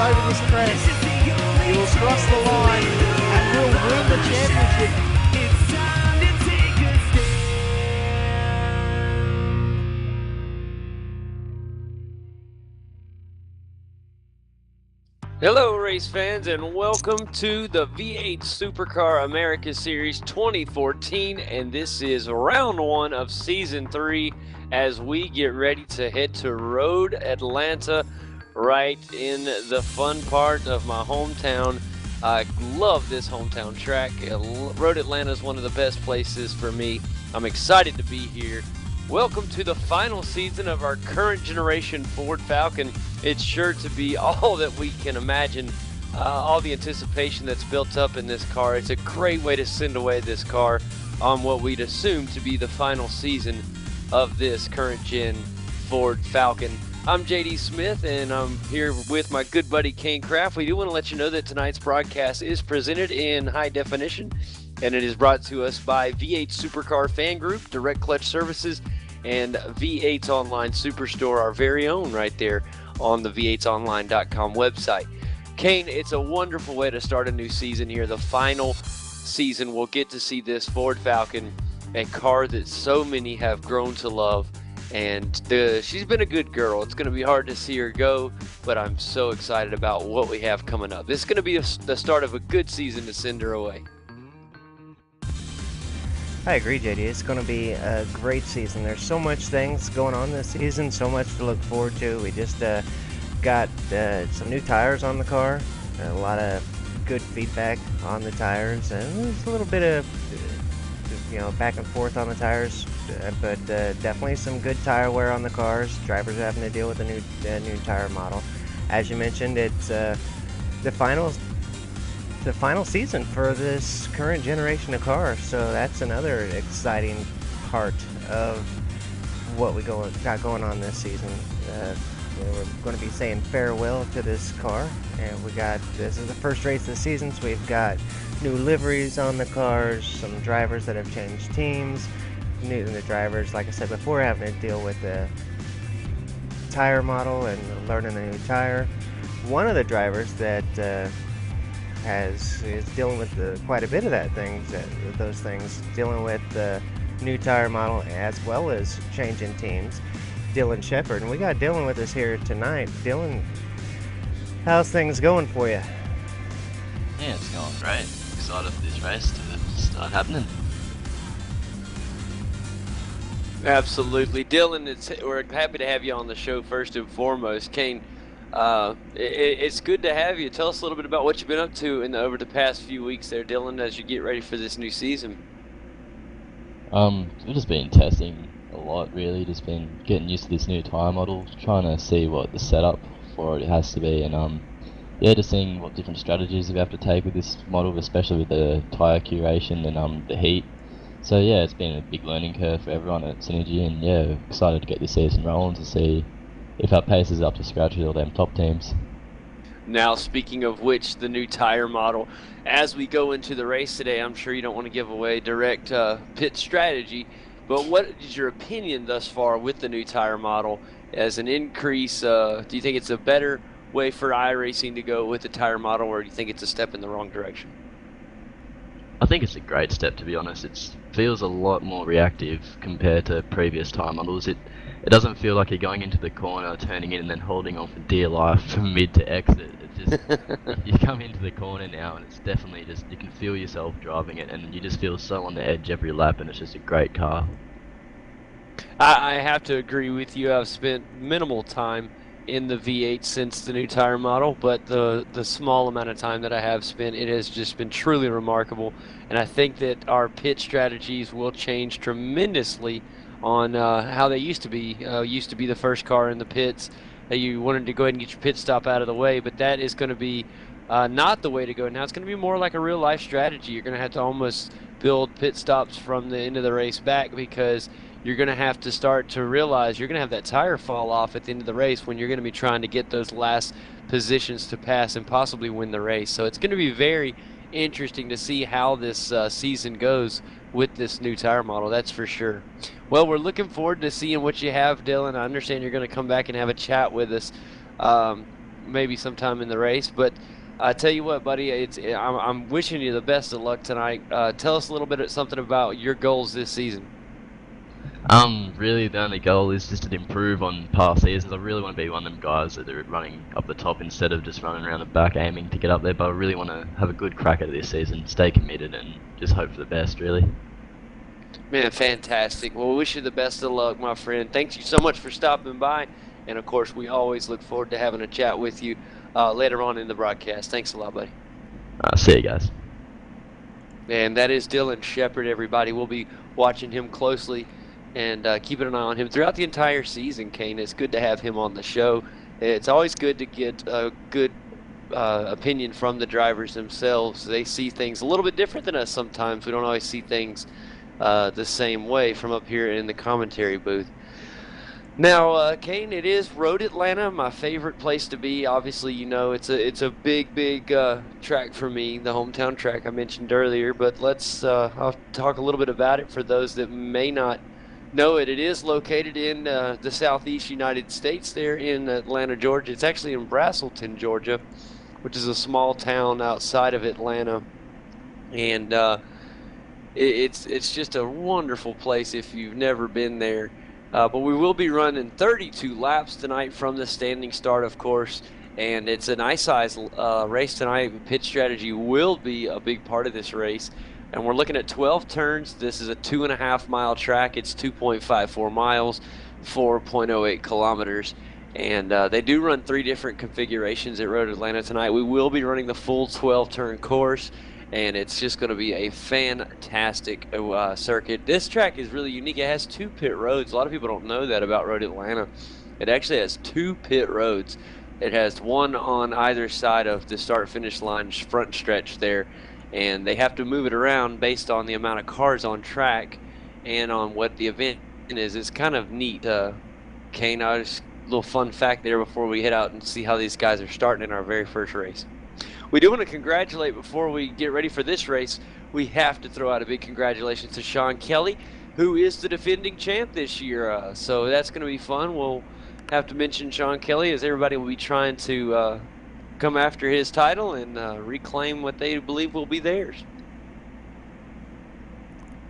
over this crest. He will cross the line and will win the championship. Hello, race fans, and welcome to the V8 Supercar America Series 2014, and this is round one of season 3 as we get ready to head to Road Atlanta, right in the fun part of my hometown. I love this hometown track. Road Atlanta is one of the best places for me. I'm excited to be here. Welcome to the final season of our current generation Ford Falcon. It's sure to be all that we can imagine, all the anticipation that's built up in this car. It's a great way to send away this car on what we'd assume to be the final season of this current gen Ford Falcon. I'm JD Smith, and I'm here with my good buddy Kane Kraft. We do want to let you know that tonight's broadcast is presented in high definition, and it is brought to us by V8 Supercar Fan Group, Direct Clutch Services, and V8's Online Superstore, our very own right there on the v8online.com website. Kane, it's a wonderful way to start a new season here. The final season, we'll get to see this Ford Falcon, a car that so many have grown to love, and she's been a good girl. It's going to be hard to see her go, but I'm so excited about what we have coming up. This is going to be the start of a good season to send her away. I agree, JD. It's going to be a great season. There's so much things going on this season, so much to look forward to. We just got some new tires on the car, a lot of good feedback on the tires, and there's a little bit of back and forth on the tires, but definitely some good tire wear on the cars. Drivers are having to deal with a new tire model. As you mentioned, it's the final season for this current generation of cars, so that's another exciting part of what we got going on this season. We're going to be saying farewell to this car, and this is the first race of the season, so we've got new liveries on the cars, some drivers that have changed teams, the drivers, like I said before, having to deal with the tire model and learning a new tire. One of the drivers that is dealing with quite a bit of those things, dealing with the new tire model as well as changing teams, Dylan Shepard. And we got Dylan with us here tonight. Dylan, how's things going for you? Yeah, it's going great. Excited for this race to start happening. Absolutely. Dylan, we're happy to have you on the show first and foremost. Kane, it's good to have you. Tell us a little bit about what you've been up to over the past few weeks there, Dylan, as you get ready for this new season. We've just been testing a lot, really. Just been getting used to this new tyre model, trying to see what the setup for it has to be, and just seeing what different strategies we have to take with this model, especially with the tyre curation and the heat. So yeah, it's been a big learning curve for everyone at Synergy, and yeah, excited to get this season rolling to see if our pace is up to scratch with all them top teams. Now, speaking of which, the new tire model, as we go into the race today, I'm sure you don't want to give away direct pit strategy, but what is your opinion thus far with the new tire model as an increase? Do you think it's a better way for iRacing to go with the tire model, or do you think it's a step in the wrong direction? I think it's a great step, to be honest. It feels a lot more reactive compared to previous tire models. It doesn't feel like you're going into the corner, turning in, and then holding on for dear life from mid to exit. It's just, you come into the corner now, and it's definitely just, you can feel yourself driving it, and you just feel so on the edge every lap, and it's just a great car. I have to agree with you. I've spent minimal time in the V8 since the new tire model, but the small amount of time that I have spent, it has just been truly remarkable, and I think that our pit strategies will change tremendously on how they used to be. Used to be the first car in the pits. You wanted to go ahead and get your pit stop out of the way, but that is going to be not the way to go. Now it's going to be more like a real life strategy. You're going to have to almost build pit stops from the end of the race back, because you're going to have to start to realize you're going to have that tire fall off at the end of the race when you're going to be trying to get those last positions to pass and possibly win the race. So it's going to be very interesting to see how this season goes with this new tire model, that's for sure. Well, we're looking forward to seeing what you have, Dylan. I understand you're going to come back and have a chat with us. maybe sometime in the race. But I tell you what, buddy, I'm wishing you the best of luck tonight. Tell us a little bit something about your goals this season. Really the only goal is just to improve on past seasons. I really want to be one of them guys that are running up the top instead of just running around the back aiming to get up there, but I really want to have a good crack at it this season, stay committed and just hope for the best, really. Man, fantastic. Well, we wish you the best of luck, my friend. Thank you so much for stopping by. And, of course, we always look forward to having a chat with you later on in the broadcast. Thanks a lot, buddy. See you guys. And that is Dylan Shepard, everybody. We'll be watching him closely and keeping an eye on him throughout the entire season, Kane. It's good to have him on the show. It's always good to get a good opinion from the drivers themselves. They see things a little bit different than us sometimes. We don't always see things the same way from up here in the commentary booth. Now, Kane, it is Road Atlanta, my favorite place to be. Obviously, you know, it's a big track for me, the hometown track I mentioned earlier. But I'll talk a little bit about it for those that may not know it. It is located in the southeast United States there in Atlanta, Georgia. It's actually in Braselton, Georgia, which is a small town outside of Atlanta. And it's just a wonderful place if you've never been there. But we will be running 32 laps tonight from the standing start, of course. And it's a nice size race tonight. Pit strategy will be a big part of this race. And we're looking at 12 turns. This is a 2.5 mile track. It's 2.54 miles, 4.08 kilometers. And they do run 3 different configurations at Road Atlanta tonight. We will be running the full 12-turn course, and it's just going to be a fantastic circuit. This track is really unique. It has 2 pit roads. A lot of people don't know that about Road Atlanta. It actually has 2 pit roads. It has one on either side of the start-finish line front stretch there, and they have to move it around based on the amount of cars on track and on what the event is. It's kind of neat. Kane, just a little fun fact there before we head out and see how these guys are starting in our very first race. We do want to congratulate, before we get ready for this race, we have to throw out a big congratulations to Sean Kelly, who is the defending champ this year. So that's going to be fun. We'll have to mention Sean Kelly, as everybody will be trying to come after his title and reclaim what they believe will be theirs.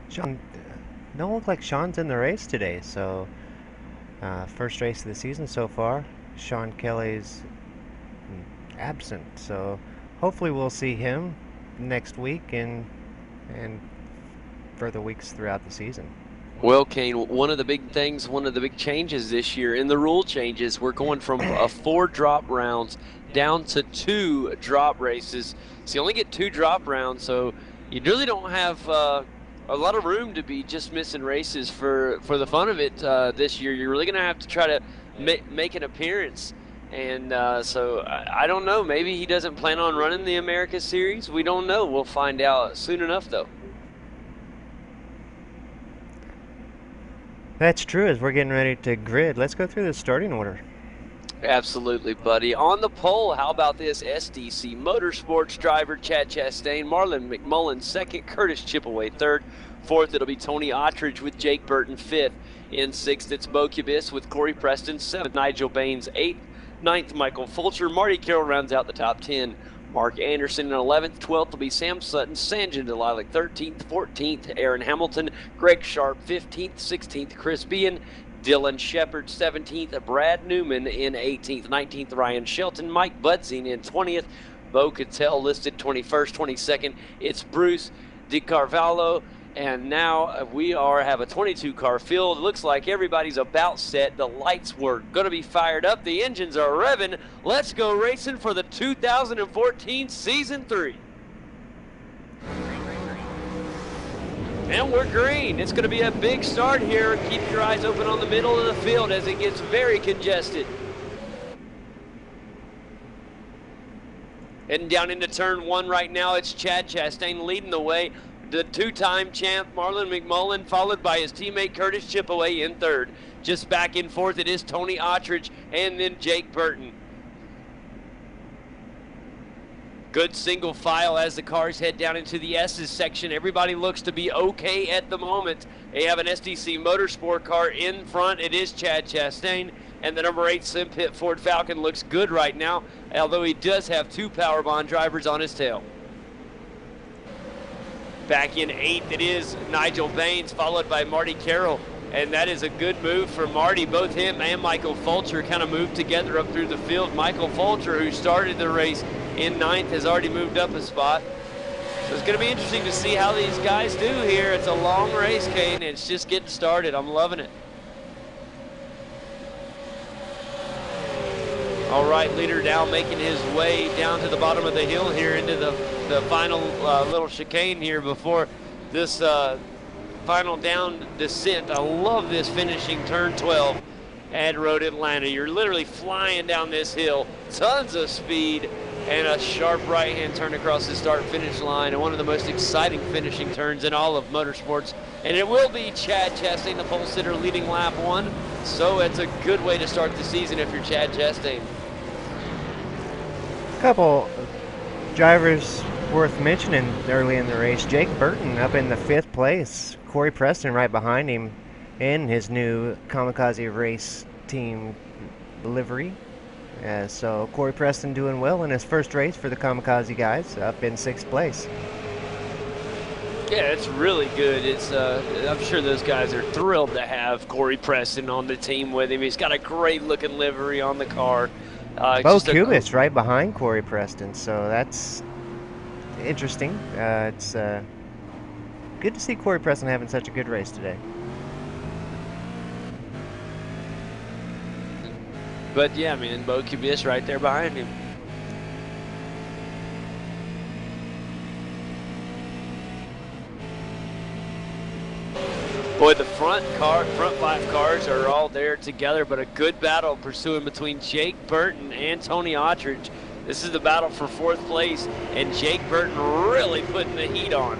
Sean, don't look like Sean's in the race today, so first race of the season so far. Sean Kelly's absent, so hopefully we'll see him next week and further weeks throughout the season. Well, Kane, one of the big changes this year in the rule changes, we're going from 4 drop rounds down to 2 drop races. So you only get 2 drop rounds, so you really don't have a lot of room to be just missing races for the fun of it this year. You're really going to have to try to make an appearance. And so I don't know. Maybe he doesn't plan on running the America Series. We don't know. We'll find out soon enough, though. That's true. As we're getting ready to grid, let's go through the starting order. Absolutely, buddy. On the pole, how about this? SDC Motorsports driver Chad Chastain, Marlon McMullen second, Curtis Chipaway third. Fourth, it'll be Tony Ottridge with Jake Burton fifth. In sixth, it's Bo Cubis with Corey Preston seventh, Nigel Baines eighth, ninth, Michael Fulcher. Marty Carroll rounds out the top 10. Mark Anderson in 11th, 12th will be Sam Sutton, Sanjay Delilac 13th, 14th, Aaron Hamilton, Greg Sharp 15th, 16th, Chris Bean, Dylan Shepard 17th, Brad Newman in 18th, 19th, Ryan Shelton, Mike Budzing in 20th, Bo Cattell listed 21st, 22nd, it's Bruce DiCarvalho. And now we have a 22-car field. It looks like everybody's about set. The lights were going to be fired up. The engines are revving. Let's go racing for the 2014 Season 3. And we're green. It's going to be a big start here. Keep your eyes open on the middle of the field as it gets very congested. Heading down into turn 1 right now, it's Chad Chastain leading the way. The 2-time champ Marlon McMullen, followed by his teammate Curtis Chipaway in third. Just back and forth, it is Tony Ottridge and then Jake Burton. Good single file as the cars head down into the S's section. Everybody looks to be okay at the moment. They have an SDC Motorsport car in front. It is Chad Chastain. And the number 8 Sim Pit Ford Falcon looks good right now, although he does have 2 Power Bond drivers on his tail. Back in 8th, it is Nigel Baines, followed by Marty Carroll. And that is a good move for Marty. Both him and Michael Fulcher kind of moved together up through the field. Michael Fulcher, who started the race in 9th, has already moved up a spot. So it's going to be interesting to see how these guys do here. It's a long race, Kane, and it's just getting started. I'm loving it. All right, leader now making his way down to the bottom of the hill here into the final little chicane here before this final down descent. I love this finishing turn 12 at Road Atlanta. You're literally flying down this hill, tons of speed, and a sharp right-hand turn across the start-finish line, and one of the most exciting finishing turns in all of motorsports. And it will be Chad Chastain, the pole sitter, leading lap 1. So it's a good way to start the season if you're Chad Chastain. Couple drivers worth mentioning early in the race. Jake Burton up in the 5th place. Corey Preston right behind him in his new Kamikaze Race Team livery. So Corey Preston doing well in his first race for the Kamikaze guys, up in 6th place. Yeah, it's really good. It's I'm sure those guys are thrilled to have Corey Preston on the team with him. He's got a great looking livery on the car. Bo Kubis right behind Corey Preston, so that's interesting. It's good to see Corey Preston having such a good race today. But yeah, man, Bo Kubis right there behind him. Boy, the front 5 cars are all there together, but a good battle pursuing between Jake Burton and Tony Autridge. This is the battle for 4th place, and Jake Burton really putting the heat on.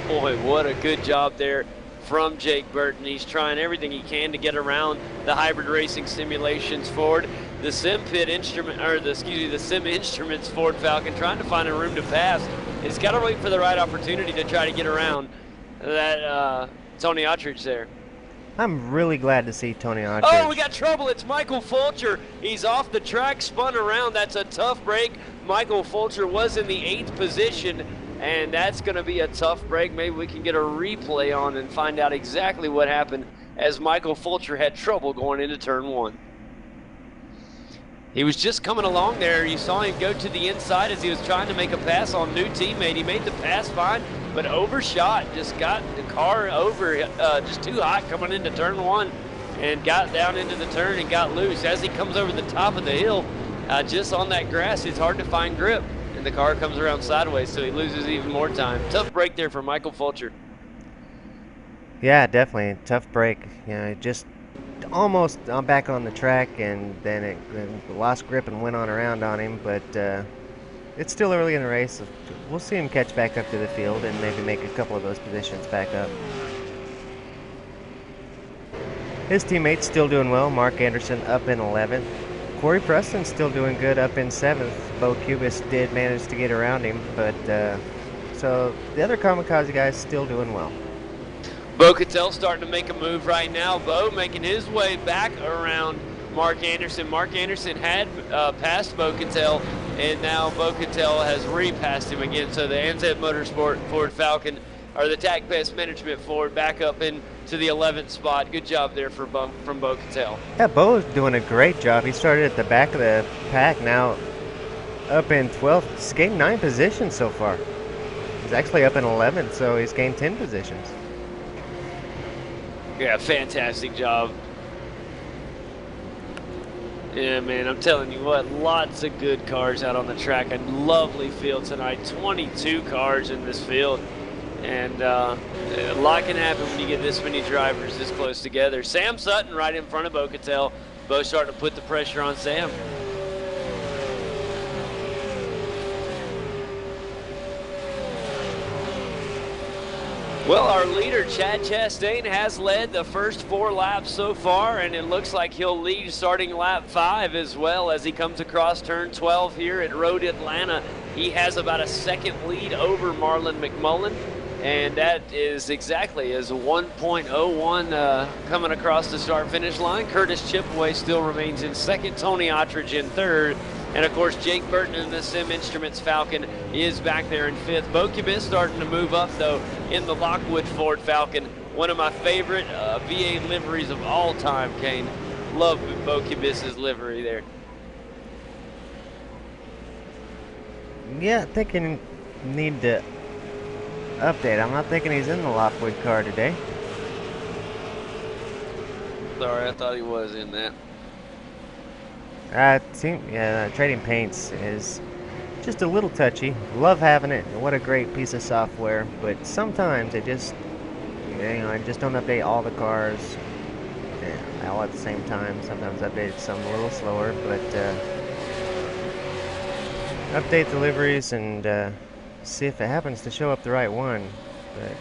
Boy, what a good job there from Jake Burton. He's trying everything he can to get around the hybrid racing simulations Ford. The Sim Instruments Ford Falcon trying to find a room to pass. He's got to wait for the right opportunity to try to get around that Tony Autridge there. I'm really glad to see Tony Autridge. Oh, we got trouble. It's Michael Fulcher. He's off the track, spun around. That's a tough break. Michael Fulcher was in the 8th position, and that's going to be a tough break. Maybe we can get a replay on and find out exactly what happened as Michael Fulcher had trouble going into turn 1. He was just coming along there. You saw him go to the inside as he was trying to make a pass on new teammate. He made the pass fine, but overshot. Just got the car over, just too hot coming into turn 1, and got down into the turn and got loose. As he comes over the top of the hill, just on that grass, it's hard to find grip, and the car comes around sideways, so he loses even more time. Tough break there for Michael Fulcher. Yeah, definitely. Tough break. You know, just almost back on the track, and then it lost grip and went on around on him, but it's still early in the race. We'll see him catch back up to the field and maybe make a couple of those positions back up. His teammates still doing well. Mark Anderson up in 11th. Corey Preston still doing good up in 7th. Bo Kubis did manage to get around him, but so the other Kamikaze guys still doing well. Bo Cattell starting to make a move right now. Bo making his way back around Mark Anderson. Mark Anderson had passed Bo Cattell, and now Bo Cattell has repassed him again. So the NZ Motorsport Ford Falcon, or the TAC Pest Management Ford, back up into the 11th spot. Good job there from Bo Cattell. Yeah, Bo's doing a great job. He started at the back of the pack, now up in 12th. He's gained 9 positions so far. He's actually up in 11th, so he's gained 10 positions. Yeah, fantastic job. Yeah, man, I'm telling you what, lots of good cars out on the track. A lovely field tonight, 22 cars in this field. And a lot can happen when you get this many drivers this close together. Sam Sutton right in front of Bo Cattell. Bo starting to put the pressure on Sam. Well, our leader, Chad Chastain, has led the first 4 laps so far, and it looks like he'll lead starting lap 5 as well as he comes across turn 12 here at Road Atlanta. He has about a second lead over Marlon McMullen, and that is exactly as a 1.01 coming across the start-finish line. Curtis Chipaway still remains in second, Tony Attridge in third, and of course Jake Burton in the Sim Instruments Falcon is back there in fifth. Bo Kubis starting to move up though in the Lockwood Ford Falcon, one of my favorite V8 liveries of all time, Kane. Love Bo Kubis's livery there. Yeah, I think I need to update. I'm not thinking he's in the Lockwood car today. Sorry, I thought he was in that. Trading paints is just a little touchy. Love having it. What a great piece of software. But sometimes it just, I just don't update all the cars all at the same time. Sometimes update some a little slower, but update the liveries and see if it happens to show up the right one. But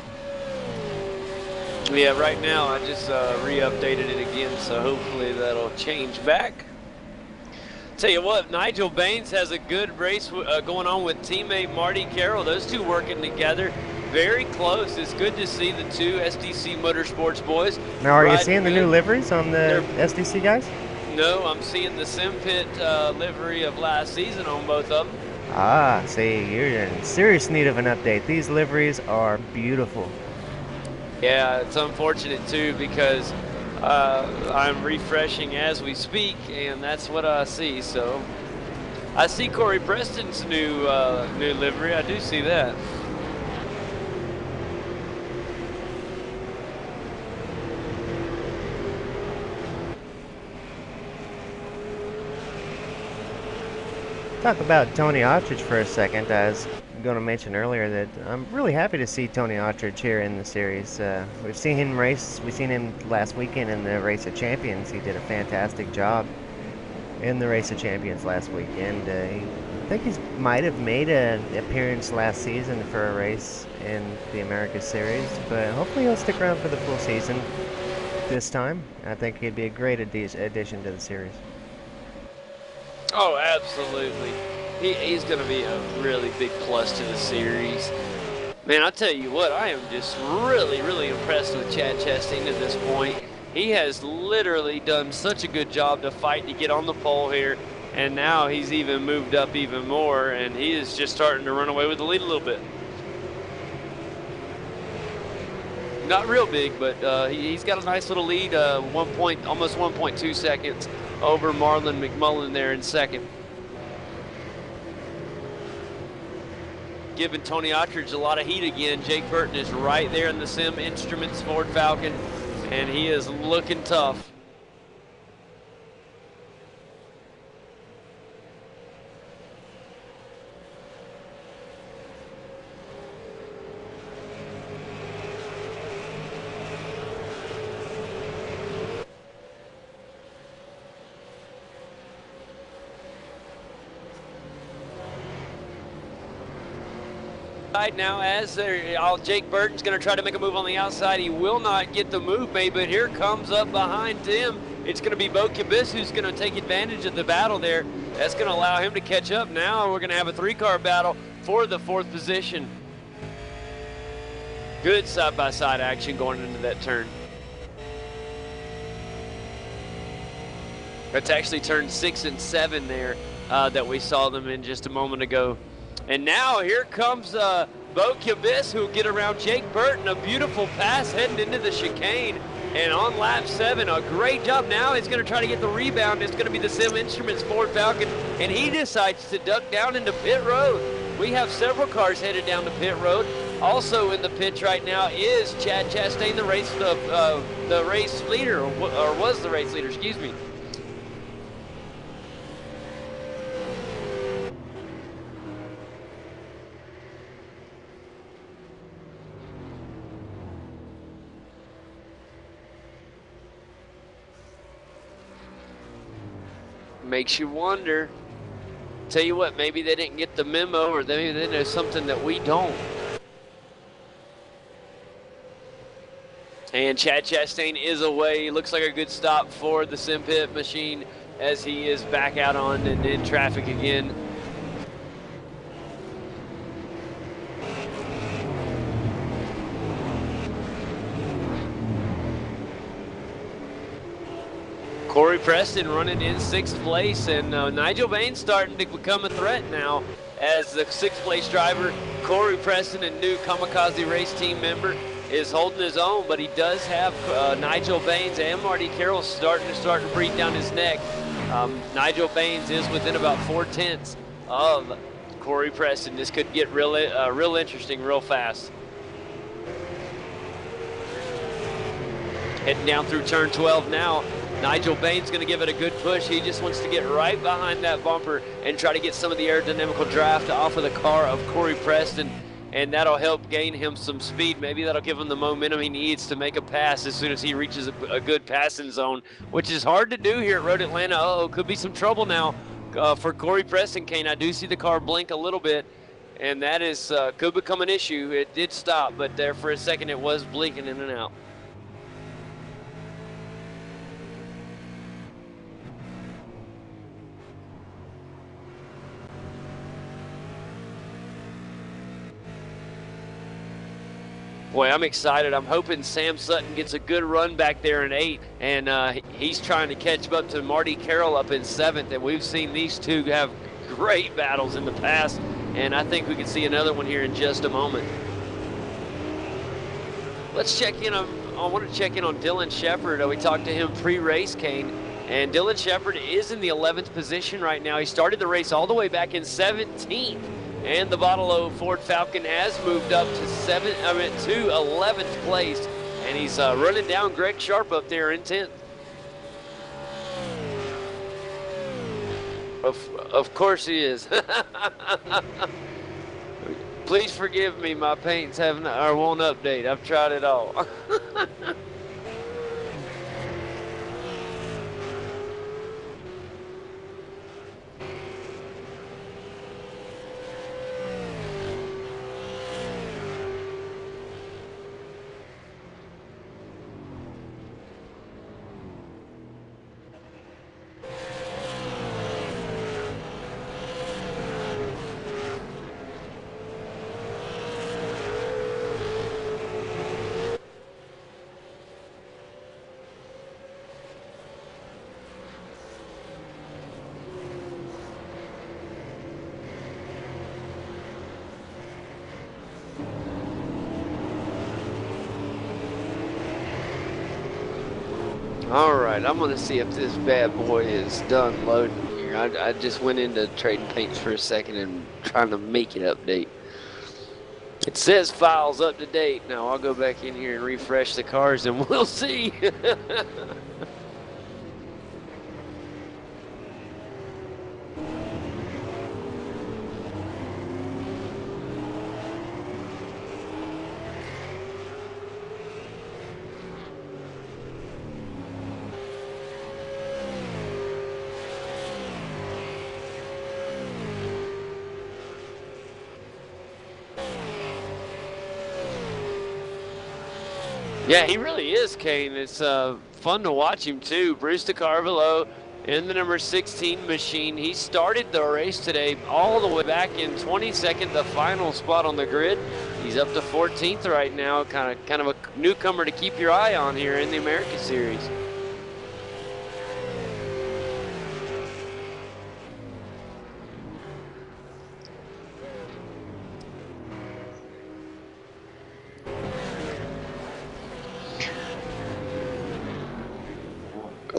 yeah, right now I just re-updated it again, so hopefully that'll change back. Tell you what, Nigel Baines has a good race going on with teammate Marty Carroll. Those two working together very close. It's good to see the two SDC Motorsports boys. Now, are you seeing the new liveries on the SDC guys? No, I'm seeing the Sim Pit livery of last season on both of them. Ah, see, you're in serious need of an update. These liveries are beautiful. Yeah, it's unfortunate too because I'm refreshing as we speak, and that's what I see. So I see Corey Preston's new livery. I do see that. Talk about Tony Attridge for a second. I was going to mention earlier that I'm really happy to see Tony Attridge here in the series. We've seen him race. We've seen him last weekend in the Race of Champions. He did a fantastic job in the Race of Champions last weekend. I think he might have made an appearance last season for a race in the Americas Series, but hopefully he'll stick around for the full season this time. I think he'd be a great addition to the series. Oh, absolutely. He's going to be a really big plus to the series. Man, I'll tell you what, I am just really, really impressed with Chad Chastain at this point. He has literally done such a good job to fight to get on the pole here, and now he's even moved up even more, and he is just starting to run away with the lead a little bit. Not real big, but he's got a nice little lead, almost 1.2 seconds over Marlon McMullen there in second. Giving Tony Attridge a lot of heat again. Jake Burton is right there in the Sim Instruments Ford Falcon, and he is looking tough. Now as Jake Burton's going to try to make a move on the outside. He will not get the move made, but here comes up behind him. It's going to be Bo Kubis who's going to take advantage of the battle there. That's going to allow him to catch up. Now we're going to have a 3-car battle for the 4th position. Good side-by-side action going into that turn. That's actually turn 6 and 7 there that we saw them in just a moment ago. And now here comes Bo Kubis, who will get around Jake Burton. A beautiful pass heading into the chicane. And on lap 7, a great job. Now he's going to try to get the rebound. It's going to be the Sim Instruments Ford Falcon. And he decides to duck down into pit road. We have several cars headed down to pit road. Also in the pits right now is Chad Chastain, the race leader, or was the race leader, excuse me. Makes you wonder. Tell you what, maybe they didn't get the memo, or maybe they know something that we don't. And Chad Chastain is away. Looks like a good stop for the sim pit machine as he is back out on and in traffic again. Corey Preston running in 6th place, and Nigel Baines starting to become a threat now as the 6th place driver. Corey Preston, a new Kamikaze race team member, is holding his own, but he does have Nigel Baines and Marty Carroll starting to breathe down his neck. Nigel Baines is within about 4/10 of Corey Preston. This could get real interesting real fast. Heading down through turn 12 now. Nigel Baines going to give it a good push. He just wants to get right behind that bumper and try to get some of the aerodynamical draft off of the car of Corey Preston, and that'll help gain him some speed. Maybe that'll give him the momentum he needs to make a pass as soon as he reaches a good passing zone, which is hard to do here at Road Atlanta. Uh-oh, could be some trouble now for Corey Preston, Kane. I do see the car blink a little bit, and that is could become an issue. It did stop, but there for a second it was blinking in and out. Boy, I'm excited. I'm hoping Sam Sutton gets a good run back there in 8, and he's trying to catch up to Marty Carroll up in 7th, and we've seen these two have great battles in the past, and I think we can see another one here in just a moment. Let's check in. I want to check in on Dylan Shepard. We talked to him pre-race, Kane, and Dylan Shepard is in the 11th position right now. He started the race all the way back in 17th. And the Bottle O Ford Falcon has moved up to 11th place, and he's running down Greg Sharp up there in 10th. Of course he is. Please forgive me, my paints won't update. I've tried it all. All right, I'm going to see if this bad boy is done loading here. I just went into trading paints for a second and trying to make it update. It says files up to date. Now I'll go back in here and refresh the cars and we'll see. Yeah, he really is, Kane. It's fun to watch him, too. Bruce DeCarvalho in the number 16 machine. He started the race today all the way back in 22nd, the final spot on the grid. He's up to 14th right now, kind of a newcomer to keep your eye on here in the America Series.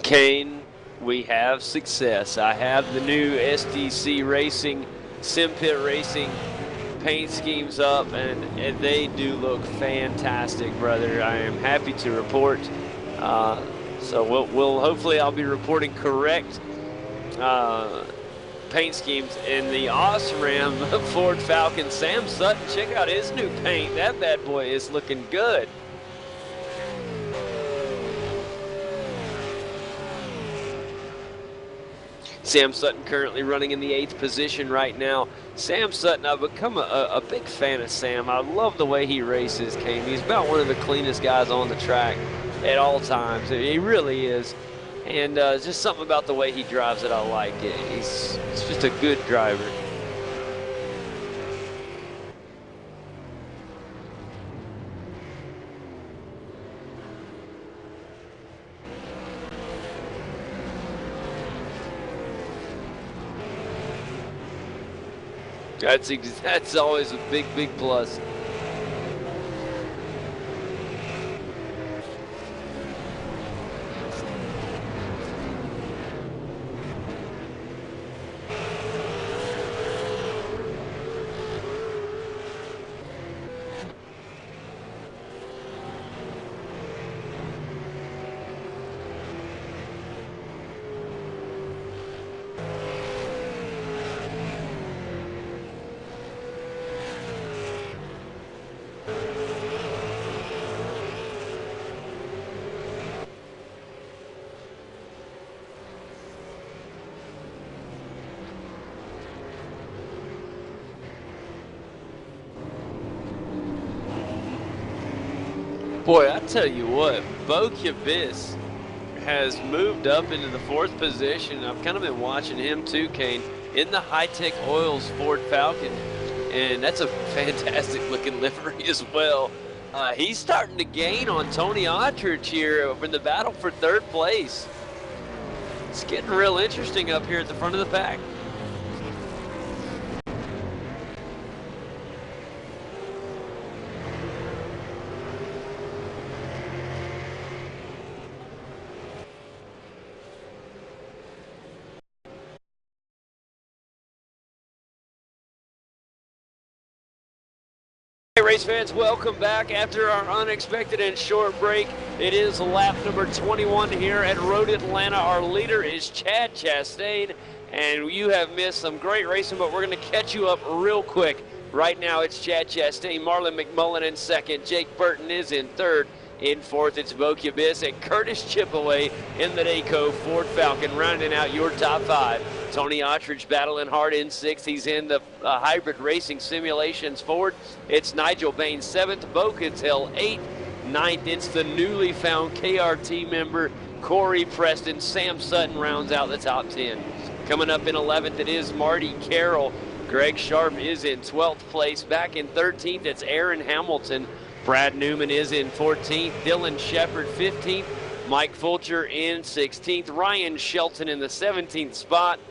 Kane, we have success. I have the new SDC Racing, SimPit Racing paint schemes up, and they do look fantastic, brother. I am happy to report. So we'll hopefully I'll be reporting correct paint schemes in the Osram Ford Falcon. Sam Sutton, check out his new paint. That bad boy is looking good. Sam Sutton currently running in the 8th position right now. Sam Sutton, I've become a big fan of Sam. I love the way he races, Kane. He's about one of the cleanest guys on the track at all times. He really is. And just something about the way he drives that I like. He's just a good driver. That's always a big plus. Boy, I tell you what, Bo Kibis has moved up into the 4th position. I've kind of been watching him too, Kane, in the High-Tech Oils Ford Falcon. And that's a fantastic looking livery as well. He's starting to gain on Tony Autrich here in the battle for 3rd place. It's getting real interesting up here at the front of the pack. Race fans, welcome back after our unexpected and short break. It is lap number 21 here at Road Atlanta. Our leader is Chad Chastain, and you have missed some great racing, but we're going to catch you up real quick. Right now it's Chad Chastain, Marlon McMullen in 2nd, Jake Burton is in 3rd. In 4th, it's Bo Kibis and Curtis Chipaway in the Dayco Ford Falcon, rounding out your top 5. Tony Autrich battling hard in 6th. He's in the Hybrid Racing Simulations Ford. It's Nigel Bain 7th, Bo Cattell 8th. 9th, it's the newly found KRT member Corey Preston. Sam Sutton rounds out the top 10. Coming up in 11th, it is Marty Carroll. Greg Sharp is in 12th place. Back in 13th, it's Aaron Hamilton. Brad Newman is in 14th, Dylan Shepard 15th, Mike Fulcher in 16th, Ryan Shelton in the 17th spot,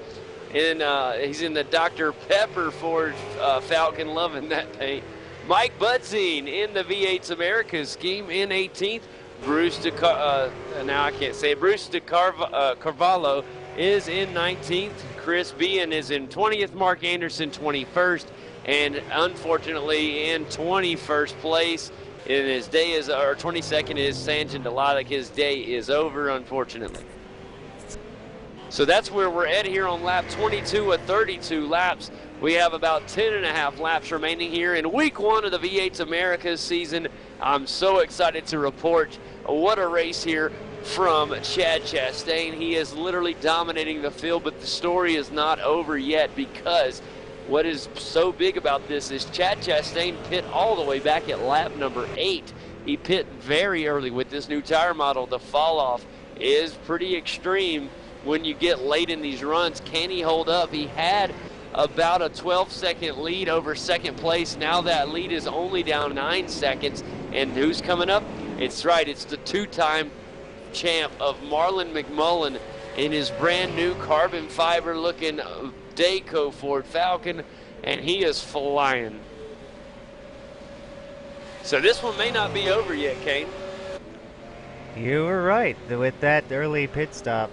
and he's in the Dr. Pepper Ford Falcon, loving that paint. Mike Butzine in the V8's Americas scheme in 18th, Bruce DeCarvalho is in 19th, Chris Bean is in 20th, Mark Anderson 21st, and unfortunately in 21st place, in his day is, or 22nd is Sanjay Delilah. His day is over, unfortunately. So that's where we're at here on lap 22 of 32 laps. We have about 10.5 laps remaining here in week 1 of the V8's Americas season. I'm so excited to report what a race here from Chad Chastain. He is literally dominating the field, but the story is not over yet, because what is so big about this is Chad Chastain pit all the way back at lap number 8. He pit very early with this new tire model. The fall off is pretty extreme when you get late in these runs. Can he hold up? He had about a 12-second lead over 2nd place. Now that lead is only down 9 seconds. And who's coming up? It's right, it's the 2-time champ of Marlon McMullen in his brand new carbon fiber looking Dayco Ford Falcon, and he is flying. So this one may not be over yet, Kane. You were right. With that early pit stop,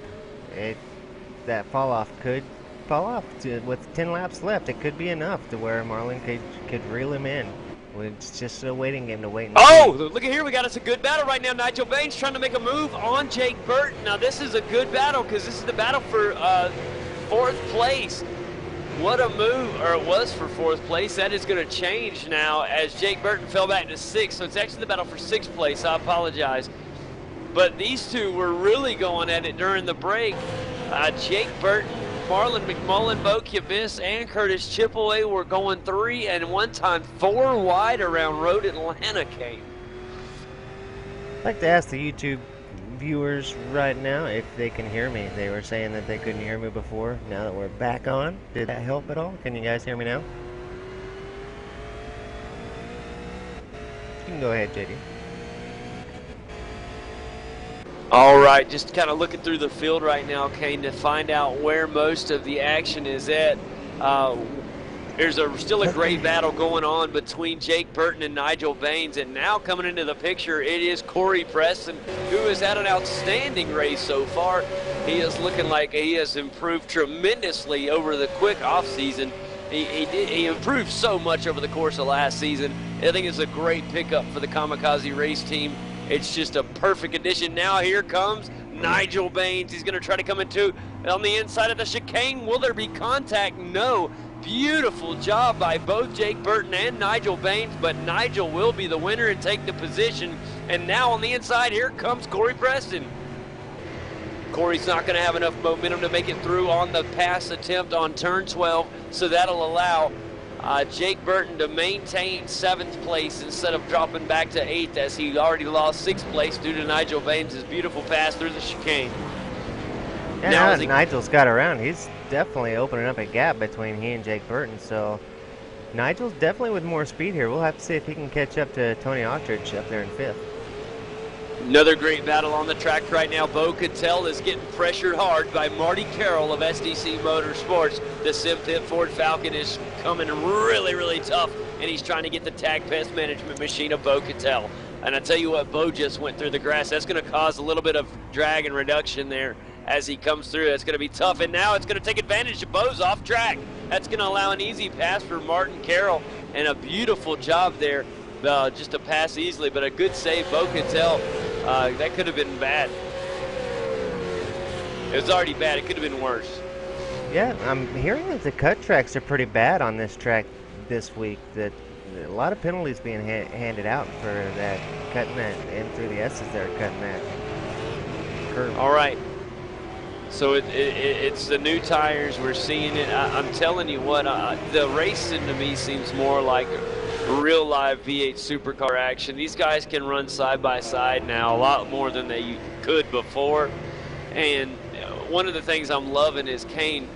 that fall off could fall off. With 10 laps left, it could be enough to where Marlon could reel him in. It's just a waiting game to wait and see. Look at here. We got us a good battle right now. Nigel Baines trying to make a move on Jake Burton. Now this is a good battle, because this is the battle for 4th place. What a move, or it was for 4th place. That is going to change now as Jake Burton fell back to 6th. So it's actually the battle for 6th place. I apologize. But these two were really going at it during the break. Jake Burton Marlon McMullen, Bo Kibis, and Curtis Chipaway were going 3 and one time 4 wide around Road Atlanta, Kane. I'd like to ask the YouTube viewers right now if they can hear me. They were saying that they couldn't hear me before. Now that we're back on, did that help at all? Can you guys hear me now? You can go ahead, JD. All right, just kind of looking through the field right now, Kane, to find out where most of the action is at. There's still a great battle going on between Jake Burton and Nigel Baines, and now coming into the picture, it is Corey Preston, who has had an outstanding race so far. He is looking like he has improved tremendously over the quick offseason. He improved so much over the course of last season. I think it's a great pickup for the Kamikaze race team. It's just a perfect addition. Now here comes Nigel Baines. He's going to try to come into on the inside of the chicane. Will there be contact? No. Beautiful job by both Jake Burton and Nigel Baines, but Nigel will be the winner and take the position. And now on the inside, here comes Corey Preston. Corey's not going to have enough momentum to make it through on the pass attempt on turn 12, so that'll allow Jake Burton to maintain 7th place instead of dropping back to 8th, as he already lost 6th place due to Nigel Baines' beautiful pass through the chicane. Yeah, now that Nigel's got around, he's definitely opening up a gap between he and Jake Burton, so Nigel's definitely with more speed here. We'll have to see if he can catch up to Tony Autridge up there in 5th. Another great battle on the track right now. Bo Cattell is getting pressured hard by Marty Carroll of SDC Motorsports. The Sim-Pit Ford Falcon is coming really, really tough, and he's trying to get the tag pest management machine of Bo Cattell. And I tell you what, Bo just went through the grass. That's going to cause a little bit of drag and reduction there as he comes through. It's going to be tough, and now it's going to take advantage of Bo's off track. That's going to allow an easy pass for Martin Carroll, and a beautiful job there just to pass easily, but a good save, Bo Cattell. That could have been bad. It was already bad. It could have been worse. Yeah, I'm hearing that the cut tracks are pretty bad on this track this week. That a lot of penalties being handed out for that, cutting that in through the S's there, cutting that curve. All right. So it's the new tires. We're seeing it. I'm telling you what, the racing to me seems more like real live V8 supercar action. These guys can run side by side now a lot more than they could before. And one of the things I'm loving is, Kane,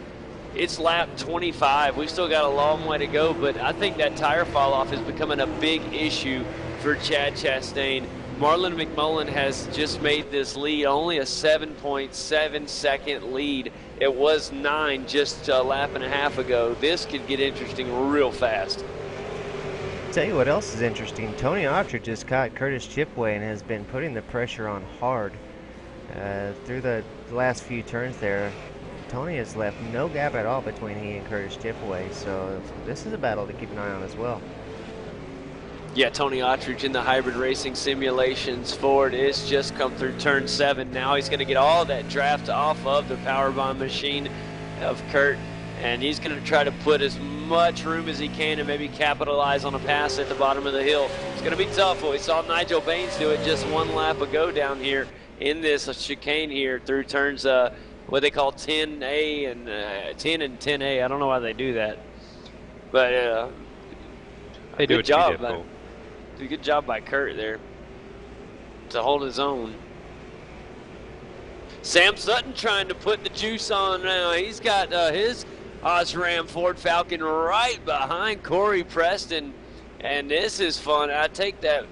it's lap 25. We've still got a long way to go, but I think that tire fall off is becoming a big issue for Chad Chastain. Marlon McMullen has just made this lead only a 7.7 second lead. It was 9 just a lap and a half ago. This could get interesting real fast. Tell you what else is interesting. Tony Autridge just caught Curtis Chipaway and has been putting the pressure on hard through the last few turns there. Tony has left no gap at all between he and Curtis Chipaway, so this is a battle to keep an eye on as well. Yeah, Tony Autridge in the hybrid racing simulations. Ford is just come through turn 7. Now he's going to get all that draft off of the powerbomb machine of Kurt, and he's going to try to put as much room as he can and maybe capitalize on a pass at the bottom of the hill. It's going to be tough. Well, we saw Nigel Baines do it just one lap ago down here in this chicane here through turns what they call 10A and 10 and 10A. I don't know why they do that, but they do good job. Good job by Kurt there to hold his own. Sam Sutton trying to put the juice on now. He's got his Osram Ford Falcon right behind Corey Preston, and this is fun. I take that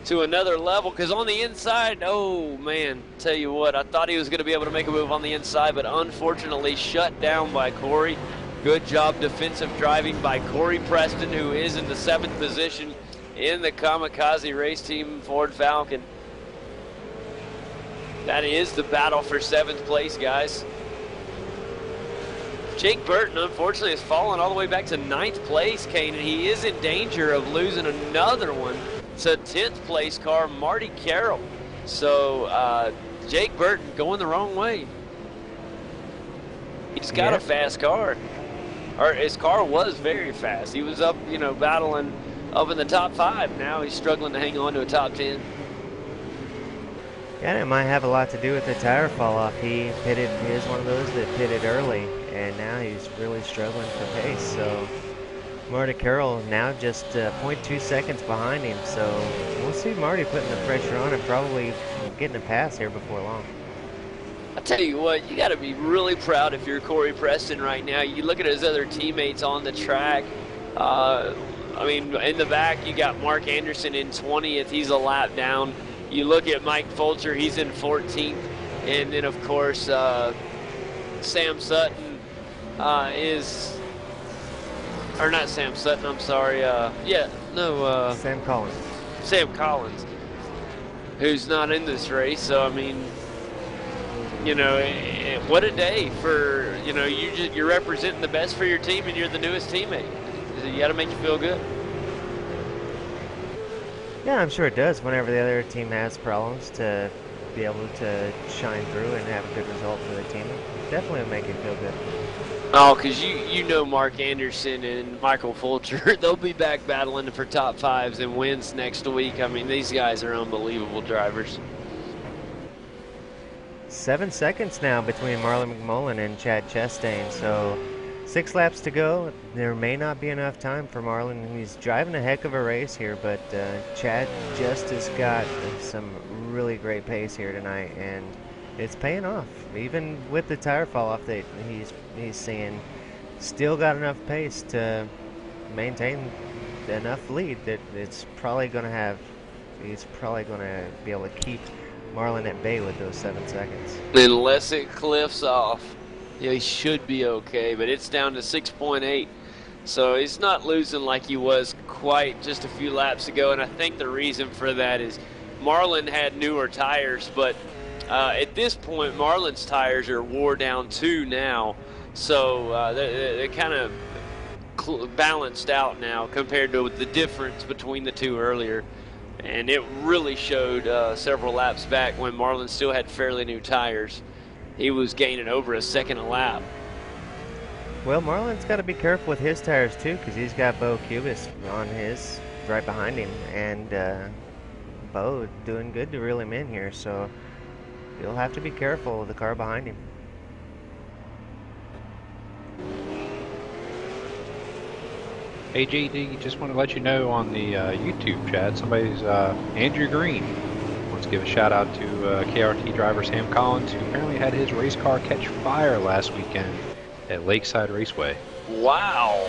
to another level because on the inside, oh man, tell you what, I thought he was going to be able to make a move on the inside, but unfortunately shut down by Corey. Good job defensive driving by Corey Preston, who is in the 7th position in the Kamikaze race team Ford Falcon. That is the battle for 7th place, guys. Jake Burton, unfortunately, has fallen all the way back to 9th place, Kane, and he is in danger of losing another one to 10th place car, Marty Carroll. So, Jake Burton going the wrong way. He's got a fast car. Or his car was very fast. He was up, you know, battling up in the top 5. Now he's struggling to hang on to a top 10. Yeah, it might have a lot to do with the tire fall off. He is one of those that pitted early, and now he's really struggling for pace. So Marty Carroll now just 0.2 seconds behind him. So we'll see Marty putting the pressure on and probably getting a pass here before long. I tell you what, you got to be really proud if you're Corey Preston right now. You look at his other teammates on the track. I mean, in the back, you got Mark Anderson in 20th. He's a lap down. You look at Mike Fulcher, he's in 14th. And then, of course, Sam Sutton is, or not Sam Sutton, I'm sorry. Sam Collins. Sam Collins, who's not in this race. So, I mean, you know, what a day for, you know, you're representing the best for your team and you're the newest teammate. You got to make you feel good. Yeah, I'm sure it does whenever the other team has problems to be able to shine through and have a good result for the team. Definitely will make you feel good. Oh, because you know Mark Anderson and Michael Fulcher, they'll be back battling for top fives and wins next week. I mean, these guys are unbelievable drivers. 7 seconds now between Marlon McMullen and Chad Chastain, so 6 laps to go. There may not be enough time for Marlon. He's driving a heck of a race here, but Chad just has got some really great pace here tonight, and it's paying off. Even with the tire fall off that he's seeing, still got enough pace to maintain enough lead that he's probably going to be able to keep Marlon at bay with those 7 seconds. Unless it cliffs off, yeah, he should be okay, but it's down to 6.8. So he's not losing like he was quite just a few laps ago, and I think the reason for that is Marlon had newer tires, but at this point, Marlon's tires are wore down too now, so they're kind of balanced out now compared to the difference between the two earlier. And it really showed several laps back when Marlon still had fairly new tires. He was gaining over a second a lap. Well, Marlon's got to be careful with his tires too, because he's got Bo Cubis on his right behind him, and Bo doing good to reel him in here, so he'll have to be careful of the car behind him. Hey JD, just want to let you know on the YouTube chat, somebody's Andrew Green wants to give a shout out to KRT driver Sam Collins, who apparently had his race car catch fire last weekend at Lakeside Raceway. Wow.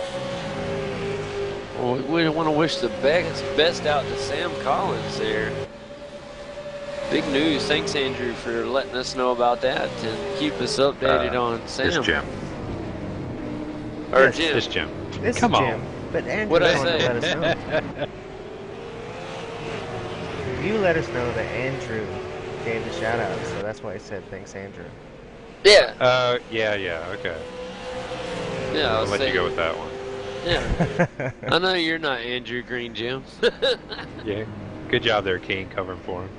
Well, we want to wish the best out to Sam Collins there. Big news. Thanks, Andrew, for letting us know about that and keep us updated on Sam. It's Jim. Or Jim. It's Jim. This Come is on. Jim, but Andrew What'd I wanted to say? let us know. You let us know that Andrew gave the shout out, so that's why I said thanks, Andrew. Yeah. Yeah, okay. Yeah, I'll let you go with that one. Yeah. I know you're not Andrew Green, Jim. Yeah, good job there, Kane, covering for him.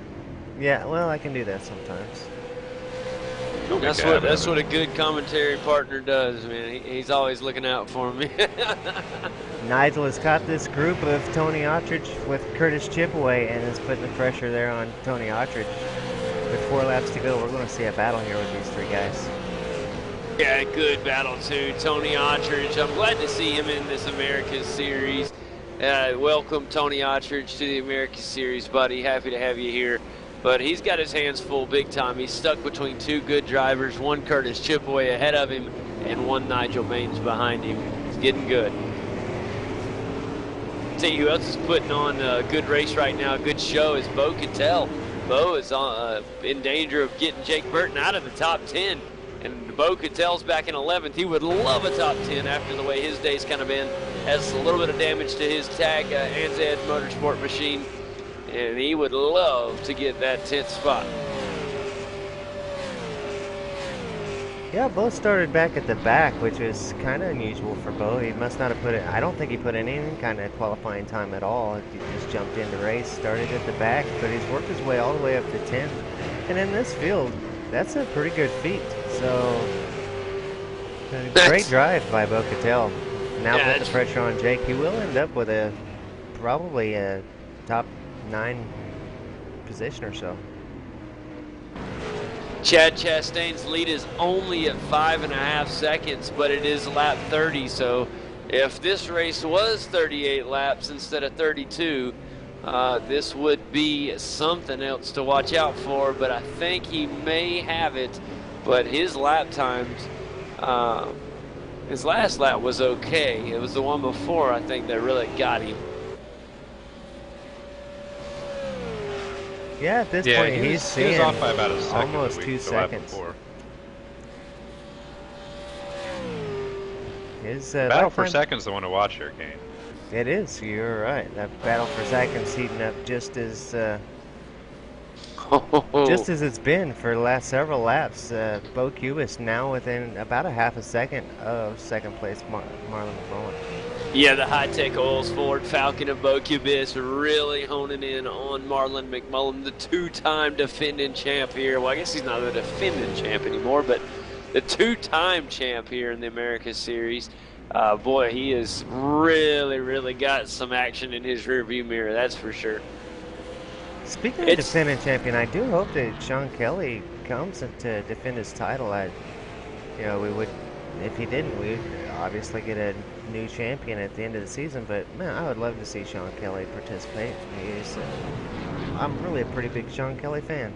Yeah, well, I can do that sometimes. That's what a good commentary partner does, man. He's always looking out for me. Nigel has caught this group of Tony Attridge with Curtis Chipaway and is putting the pressure there on Tony Attridge. With 4 laps to go, we're going to see a battle here with these 3 guys. Yeah, good battle too. Tony Attridge. I'm glad to see him in this America's Series. Welcome, Tony Attridge, to the America's Series, buddy. Happy to have you here. But he's got his hands full big time. He's stuck between 2 good drivers, one Curtis Chipaway ahead of him and one Nigel Baines behind him. It's getting good. Tell you who else is putting on a good race right now, a good show, is Bo Cattell. Bo is in danger of getting Jake Burton out of the top 10. And Bo Cattell's back in 11th. He would love a top 10 after the way his day's kind of been. Has a little bit of damage to his tag, ANZ Motorsport machine. And he would love to get that 10th spot. Yeah, Bo started back at the back, which was kind of unusual for Bo. He must not have put it, I don't think he put in any kind of qualifying time at all. He just jumped in the race, started at the back, but he's worked his way all the way up to 10th. And in this field, that's a pretty good feat. So, great drive by Bo Cattell. Now put the pressure on Jake. He will end up with probably a top 9 position or so. Chad Chastain's lead is only at 5.5 seconds, but it is lap 30. So if this race was 38 laps instead of 32, this would be something else to watch out for. But I think he may have it. But his lap times, his last lap was okay. It was the one before, I think, that really got him. Yeah, at this Yeah, point, he he's was seeing off by about a second almost the 2 the lap seconds. before. His Battle lap for time- second's the one to watch here, Kane. It is. You're right. That battle for seconds heating up just as it's been for the last several laps. Bo Cubis now within about a half a second of second place Marlon McMullen. Yeah, the high-tech oils Ford Falcon of Bo Cubis really honing in on Marlon McMullen, the two-time defending champ here. Well, I guess he's not the defending champ anymore, but the two-time champ here in the Americas Series. Boy, he has really got some action in his rearview mirror, that's for sure. Speaking of defending champion, I do hope that Sean Kelly comes to defend his title. We would, if he didn't, we'd obviously get a new champion at the end of the season. But man, I would love to see Sean Kelly participate. I'm really a pretty big Sean Kelly fan.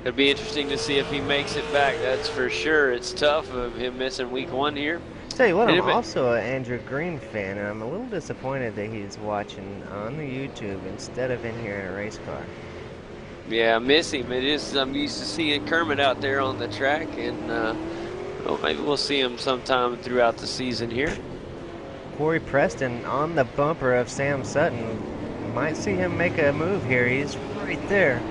It'll be interesting to see if he makes it back, that's for sure. It's tough of him missing week 1 here. Tell you what, I'm also an Andrew Green fan, and I'm a little disappointed that he's watching on the YouTube instead of in here in a race car. Yeah, I miss him. I'm used to seeing Kermit out there on the track, and well, maybe we'll see him sometime throughout the season here. Corey Preston on the bumper of Sam Sutton. Might see him make a move here. He's right there.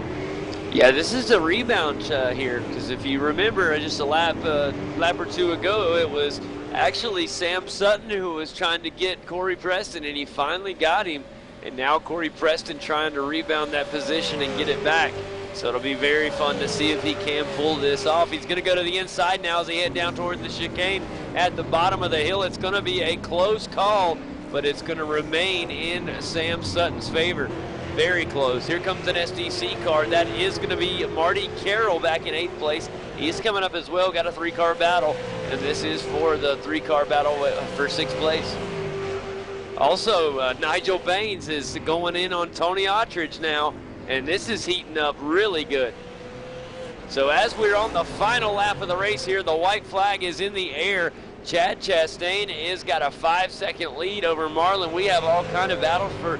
Yeah, this is a rebound here, because if you remember just a lap or two ago, it was actually Sam Sutton who was trying to get Corey Preston, and he finally got him. And now Corey Preston trying to rebound that position and get it back. So it'll be very fun to see if he can pull this off. He's going to go to the inside now as he head down toward the chicane at the bottom of the hill. It's going to be a close call, but it's going to remain in Sam Sutton's favor. Very close. Here comes an SDC car. That is going to be Marty Carroll back in 8th place. He's coming up as well. Got a 3-car battle, and this is for the 3-car battle for 6th place. Also, Nigel Baines is going in on Tony Ottridge now, and this is heating up really good. So as we're on the final lap of the race here, the white flag is in the air. Chad Chastain has got a 5-second lead over Marlon. We have all kind of battles for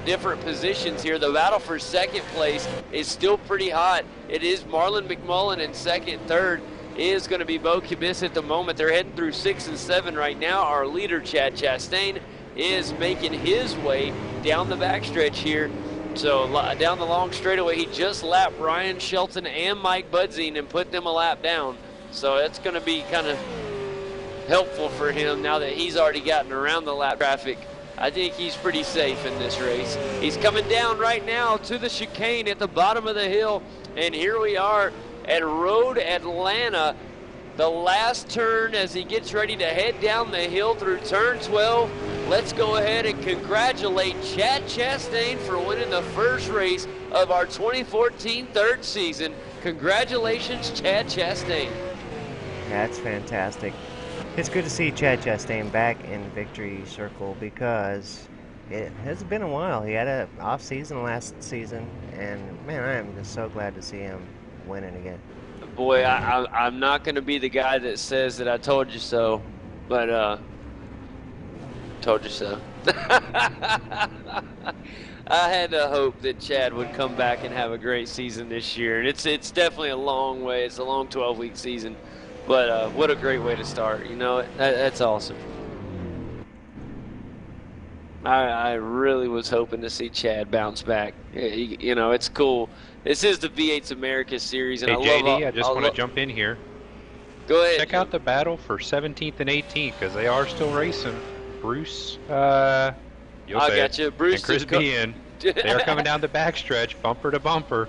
different positions here. The battle for 2nd place is still pretty hot. It is Marlon McMullen in 2nd. 3rd is going to be Bo Cubis at the moment. They're heading through 6 and 7 right now. Our leader, Chad Chastain, is making his way down the backstretch here. So down the long straightaway, he just lapped Ryan Shelton and Mike Budzine and put them a lap down. So that's going to be kind of helpful for him now that he's already gotten around the lap traffic. I think he's pretty safe in this race. He's coming down right now to the chicane at the bottom of the hill. And here we are at Road Atlanta. The last turn as he gets ready to head down the hill through turn 12. Let's go ahead and congratulate Chad Chastain for winning the first race of our 2014 3rd season. Congratulations, Chad Chastain. That's fantastic. It's good to see Chad Chastain back in victory circle because it has been a while. He had an off season last season, and man, I am just so glad to see him winning again. Boy, I'm not going to be the guy that says that I told you so, but told you so. I had to hope that Chad would come back and have a great season this year, and it's definitely a long way. It's a long 12-week season, but what a great way to start. You know, that's awesome. I really was hoping to see Chad bounce back. You know, it's cool. This is the V8's Americas Series, and hey, I love. JD, I just want to jump in here. Go ahead. Check out the battle for 17th and 18th because they are still racing. Bruce, I got you. Bruce and Chris Bean. They are coming down the backstretch, bumper to bumper.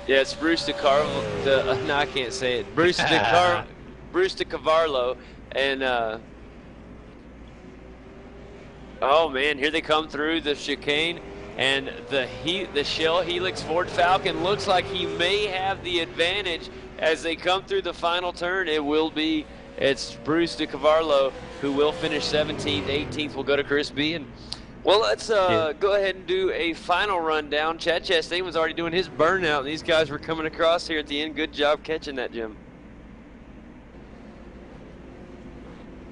Yeah, it's Bruce DeCarlo. No, I can't say it. Bruce DeCavarlo, and oh man, here they come through the chicane, and the Shell Helix Ford Falcon looks like he may have the advantage as they come through the final turn, it's Bruce DeCavarlo who will finish 17th. 18th will go to Chris B. And well, let's go ahead and do a final rundown. Chad Chastain was already doing his burnout, and these guys were coming across here at the end. Good job catching that, Jim.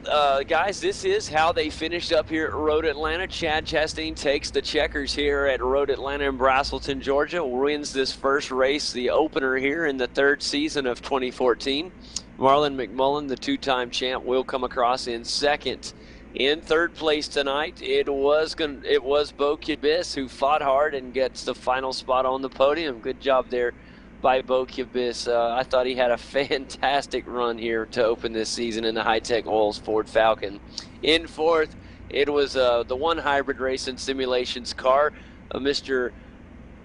Guys, this is how they finished up here at Road Atlanta. Chad Chastain takes the checkers here at Road Atlanta in Braselton, Georgia. Wins this first race, the opener here in the third season of 2014. Marlon McMullen, the two-time champ, will come across in second. In third place tonight, it was Bo Kibis who fought hard and gets the final spot on the podium. Good job there by Bo Kibis. I thought he had a fantastic run here to open this season in the High-Tech Oils Ford Falcon. In fourth, it was the one hybrid race and simulations car, Mr.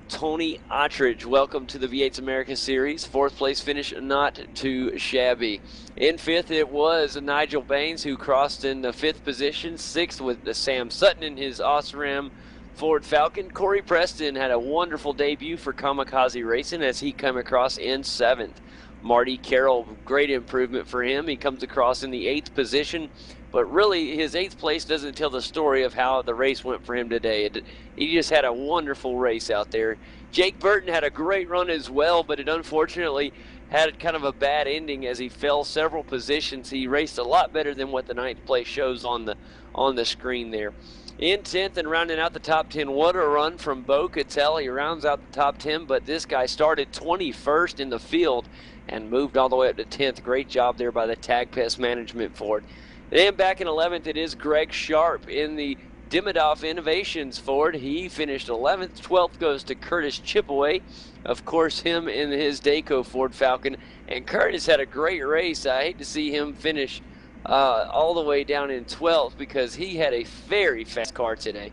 Tony Attridge. Welcome to the V8's America Series. Fourth place finish, not too shabby. In fifth, it was Nigel Baines who crossed in the fifth position. Sixth with the Sam Sutton in his Osram Ford Falcon. Corey Preston had a wonderful debut for Kamikaze Racing as he came across in seventh. Marty Carroll, great improvement for him. He comes across in the eighth position, but really his eighth place doesn't tell the story of how the race went for him today. He just had a wonderful race out there. Jake Burton had a great run as well, but it unfortunately had kind of a bad ending as he fell several positions. He raced a lot better than what the ninth place shows on the screen there. In 10th and rounding out the top 10, what a run from Bo Cattell. He rounds out the top 10, but this guy started 21st in the field and moved all the way up to 10th. Great job there by the Tag Pest Management Ford. Then back in 11th, it is Greg Sharp in the Dimidoff Innovations Ford. He finished 11th. 12th goes to Curtis Chipaway. Of course, him in his Dayco Ford Falcon. And Curtis had a great race. I hate to see him finish all the way down in 12th because he had a very fast car today.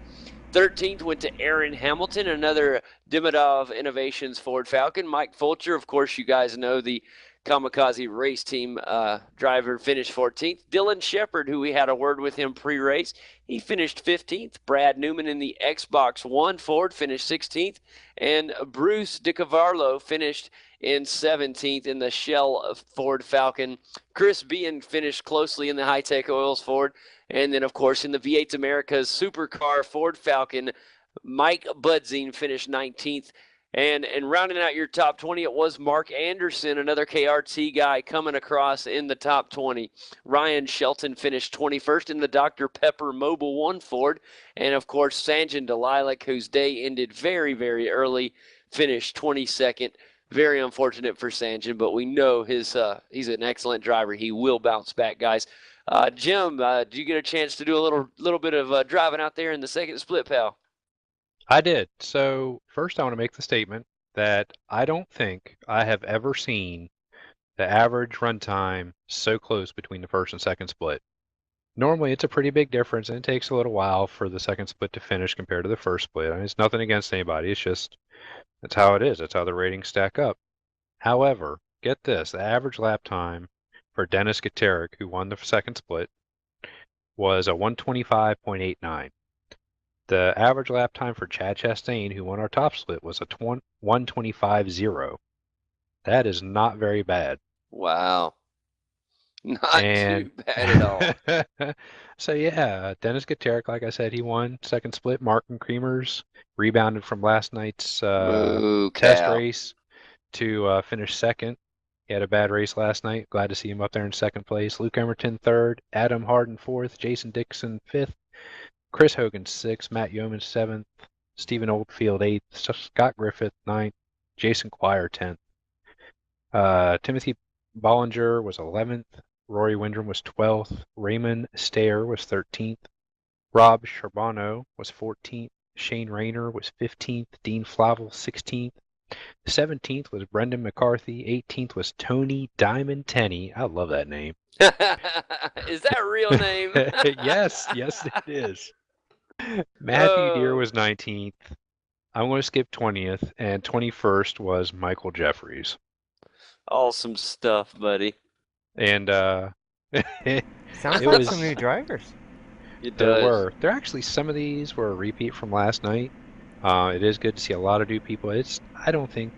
13th went to Aaron Hamilton, another Dimidoff Innovations Ford Falcon. Mike Fulcher, of course, you guys know, the Kamikaze race team driver, finished 14th. Dylan Shepard, who we had a word with him pre-race, he finished 15th. Brad Newman in the Xbox One Ford finished 16th. And Bruce DeCavarlo finished in 17th in the Shell Ford Falcon. Chris Bean finished closely in the High-Tech Oils Ford. And then, of course, in the V8's America's Supercar Ford Falcon, Mike Budzing finished 19th. And rounding out your top 20, it was Mark Anderson, another KRT guy, coming across in the top 20. Ryan Shelton finished 21st in the Dr. Pepper Mobile 1 Ford. And, of course, Sanjin Delilac, whose day ended very, very early, finished 22nd. Very unfortunate for Sanjin, but we know he's an excellent driver. He will bounce back, guys. Jim, did you get a chance to do a little bit of driving out there in the second split, pal? I did. So first I want to make the statement that I don't think I have ever seen the average run time so close between the first and second split. Normally it's a pretty big difference and it takes a little while for the second split to finish compared to the first split. I mean, it's nothing against anybody. It's just, that's how it is. That's how the ratings stack up. However, get this, the average lap time for Dennis Gutierrez, who won the second split, was a 125.89. The average lap time for Chad Chastain, who won our top split, was a 125.0. That is not very bad. Wow. Not too bad at all. So yeah, Dennis Gutierrez, like I said, he won second split. Martin Creamers rebounded from last night's test race to finish second. He had a bad race last night. Glad to see him up there in second place. Luke Emerton third, Adam Harden fourth, Jason Dixon fifth, Chris Hogan sixth, Matt Yeoman seventh, Stephen Oldfield eighth, Scott Griffith ninth, Jason Quire 10th. Timothy Bollinger was 11th, Rory Windrum was 12th, Raymond Stayer was 13th, Rob Charbonneau was 14th, Shane Rayner was 15th, Dean Flavel 16th, 17th was Brendan McCarthy, 18th was Tony Diamond Tenney. I love that name. Is that a real name? Yes, it is. Matthew Deere was 19th. I'm going to skip 20th, and 21st was Michael Jeffries. Awesome stuff, buddy. And sounds like some new drivers. There actually, some of these were a repeat from last night. It is good to see a lot of new people. I don't think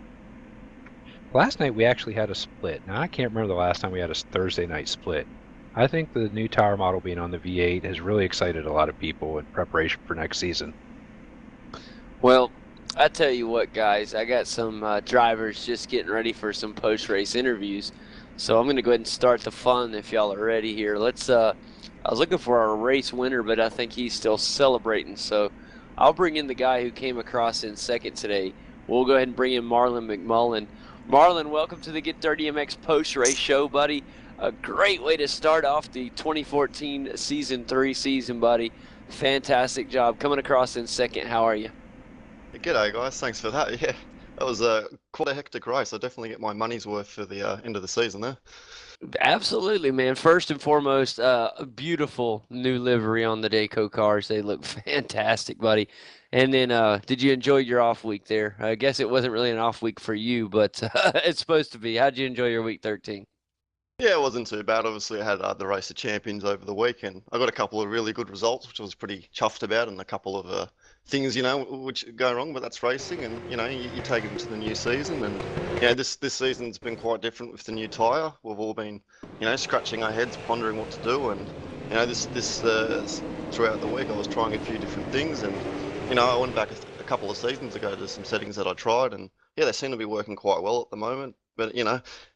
Last night we actually had a split. Now I can't remember the last time we had a Thursday night split. I think the new tire model being on the V8 has really excited a lot of people in preparation for next season. Well, I tell you what, guys, I got some drivers just getting ready for some post-race interviews. So I'm going to go ahead and start the fun if y'all are ready here. I was looking for our race winner, but I think he's still celebrating. So I'll bring in the guy who came across in second today. We'll go ahead and bring in Marlon McMullen. Marlon, welcome to the Get Dirty MX post-race show, buddy. A great way to start off the 2014 Season 3 season, buddy. Fantastic job coming across in second. How are you? G'day guys, thanks for that. Yeah, that was quite a hectic race. I definitely get my money's worth for the end of the season there. Absolutely, man. First and foremost, a beautiful new livery on the Dayco cars. They look fantastic, buddy. And then, did you enjoy your off week there? I guess it wasn't really an off week for you, but it's supposed to be. How'd you enjoy your week 13? Yeah, it wasn't too bad. Obviously, I had the Race of Champions over the weekend. I got a couple of really good results, which I was pretty chuffed about, and a couple of things, which go wrong, but that's racing, and you take it into the new season, and this season's been quite different with the new tyre. We've all been, scratching our heads, pondering what to do, and this throughout the week, I was trying a few different things, and I went back a couple of seasons ago to some settings that I tried, and yeah, they seem to be working quite well at the moment. But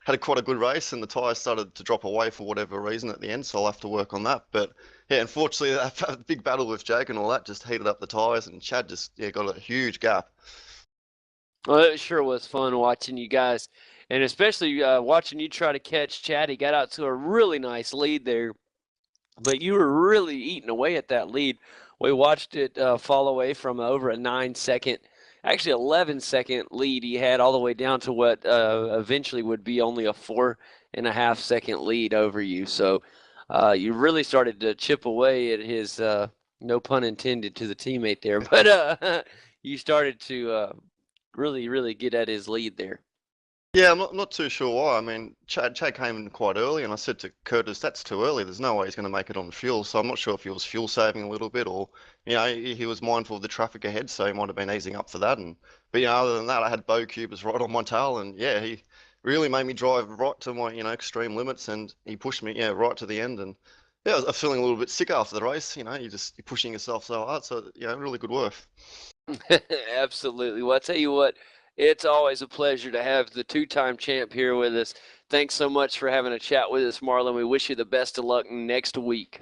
had quite a good race, and the tyres started to drop away for whatever reason at the end, so I'll have to work on that. But yeah, unfortunately, that big battle with Jake and all that just heated up the tyres, and Chad just got a huge gap. Well, it sure was fun watching you guys, and especially watching you try to catch Chad. He got out to a really nice lead there, but you were really eating away at that lead. We watched it fall away from over a 9-second, actually 11-second lead he had all the way down to what eventually would be only a 4.5-second lead over you. So you really started to chip away at his, no pun intended to the teammate there, but you started to really, really get at his lead there. Yeah, I'm not too sure why. I mean, Chad came in quite early, and I said to Curtis, that's too early. There's no way he's going to make it on fuel. So I'm not sure if he was fuel saving a little bit, or he was mindful of the traffic ahead, so he might have been easing up for that. But other than that, I had Bo Cubers right on my tail, and yeah, he really made me drive right to my extreme limits, and he pushed me right to the end. And yeah, I was feeling a little bit sick after the race. You're pushing yourself so hard. So really good work. Absolutely. Well, I tell you what, it's always a pleasure to have the two-time champ here with us. Thanks so much for having a chat with us, Marlon. We wish you the best of luck next week.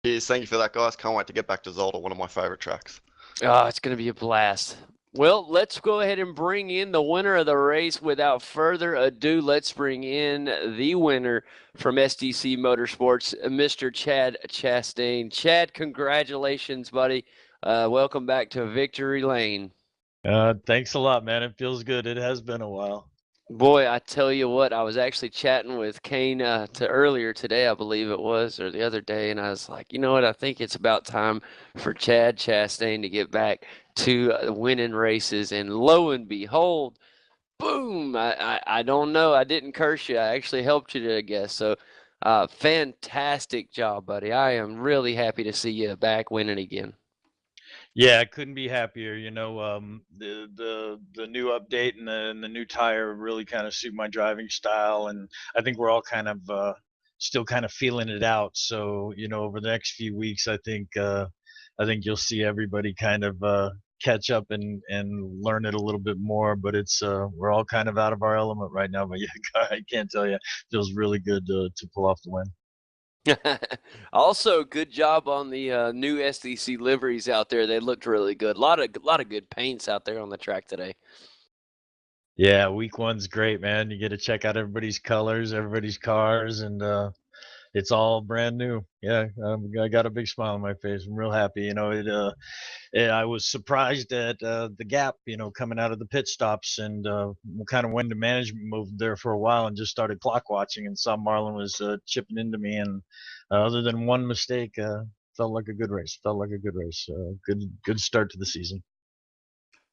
Cheers, thank you for that, guys. Can't wait to get back to Zolder, one of my favorite tracks. Oh, it's going to be a blast. Well, let's go ahead and bring in the winner of the race. Without further ado, let's bring in the winner from SDC Motorsports, Mr. Chad Chastain. Chad, congratulations, buddy. Welcome back to Victory Lane. Thanks a lot, man. It feels good. It has been a while. Boy, I tell you what, I was actually chatting with Kane to earlier today, I believe it was, or the other day, and I was like, you know what, I think it's about time for Chad Chastain to get back to winning races. And lo and behold, boom, I don't know, I didn't curse you, I actually helped you, I guess. So fantastic job, buddy. I am really happy to see you back winning again. Yeah, I couldn't be happier. The new update and the new tire really kind of suit my driving style, and I think we're all kind of still kind of feeling it out. So over the next few weeks, I think you'll see everybody kind of catch up and learn it a little bit more. But it's we're all kind of out of our element right now. But yeah, I can't tell you, it feels really good to pull off the win. Also, good job on the new SDC liveries out there. They looked really good. A lot of good paints out there on the track today. Yeah, week one's great, man. You get to check out everybody's colors, everybody's cars, and it's all brand new. Yeah, I got a big smile on my face. I'm real happy. I was surprised at the gap, coming out of the pit stops, and kind of went to management mode there for a while and just started clock watching and saw Marlon was chipping into me. And other than one mistake, felt like a good race. Good start to the season.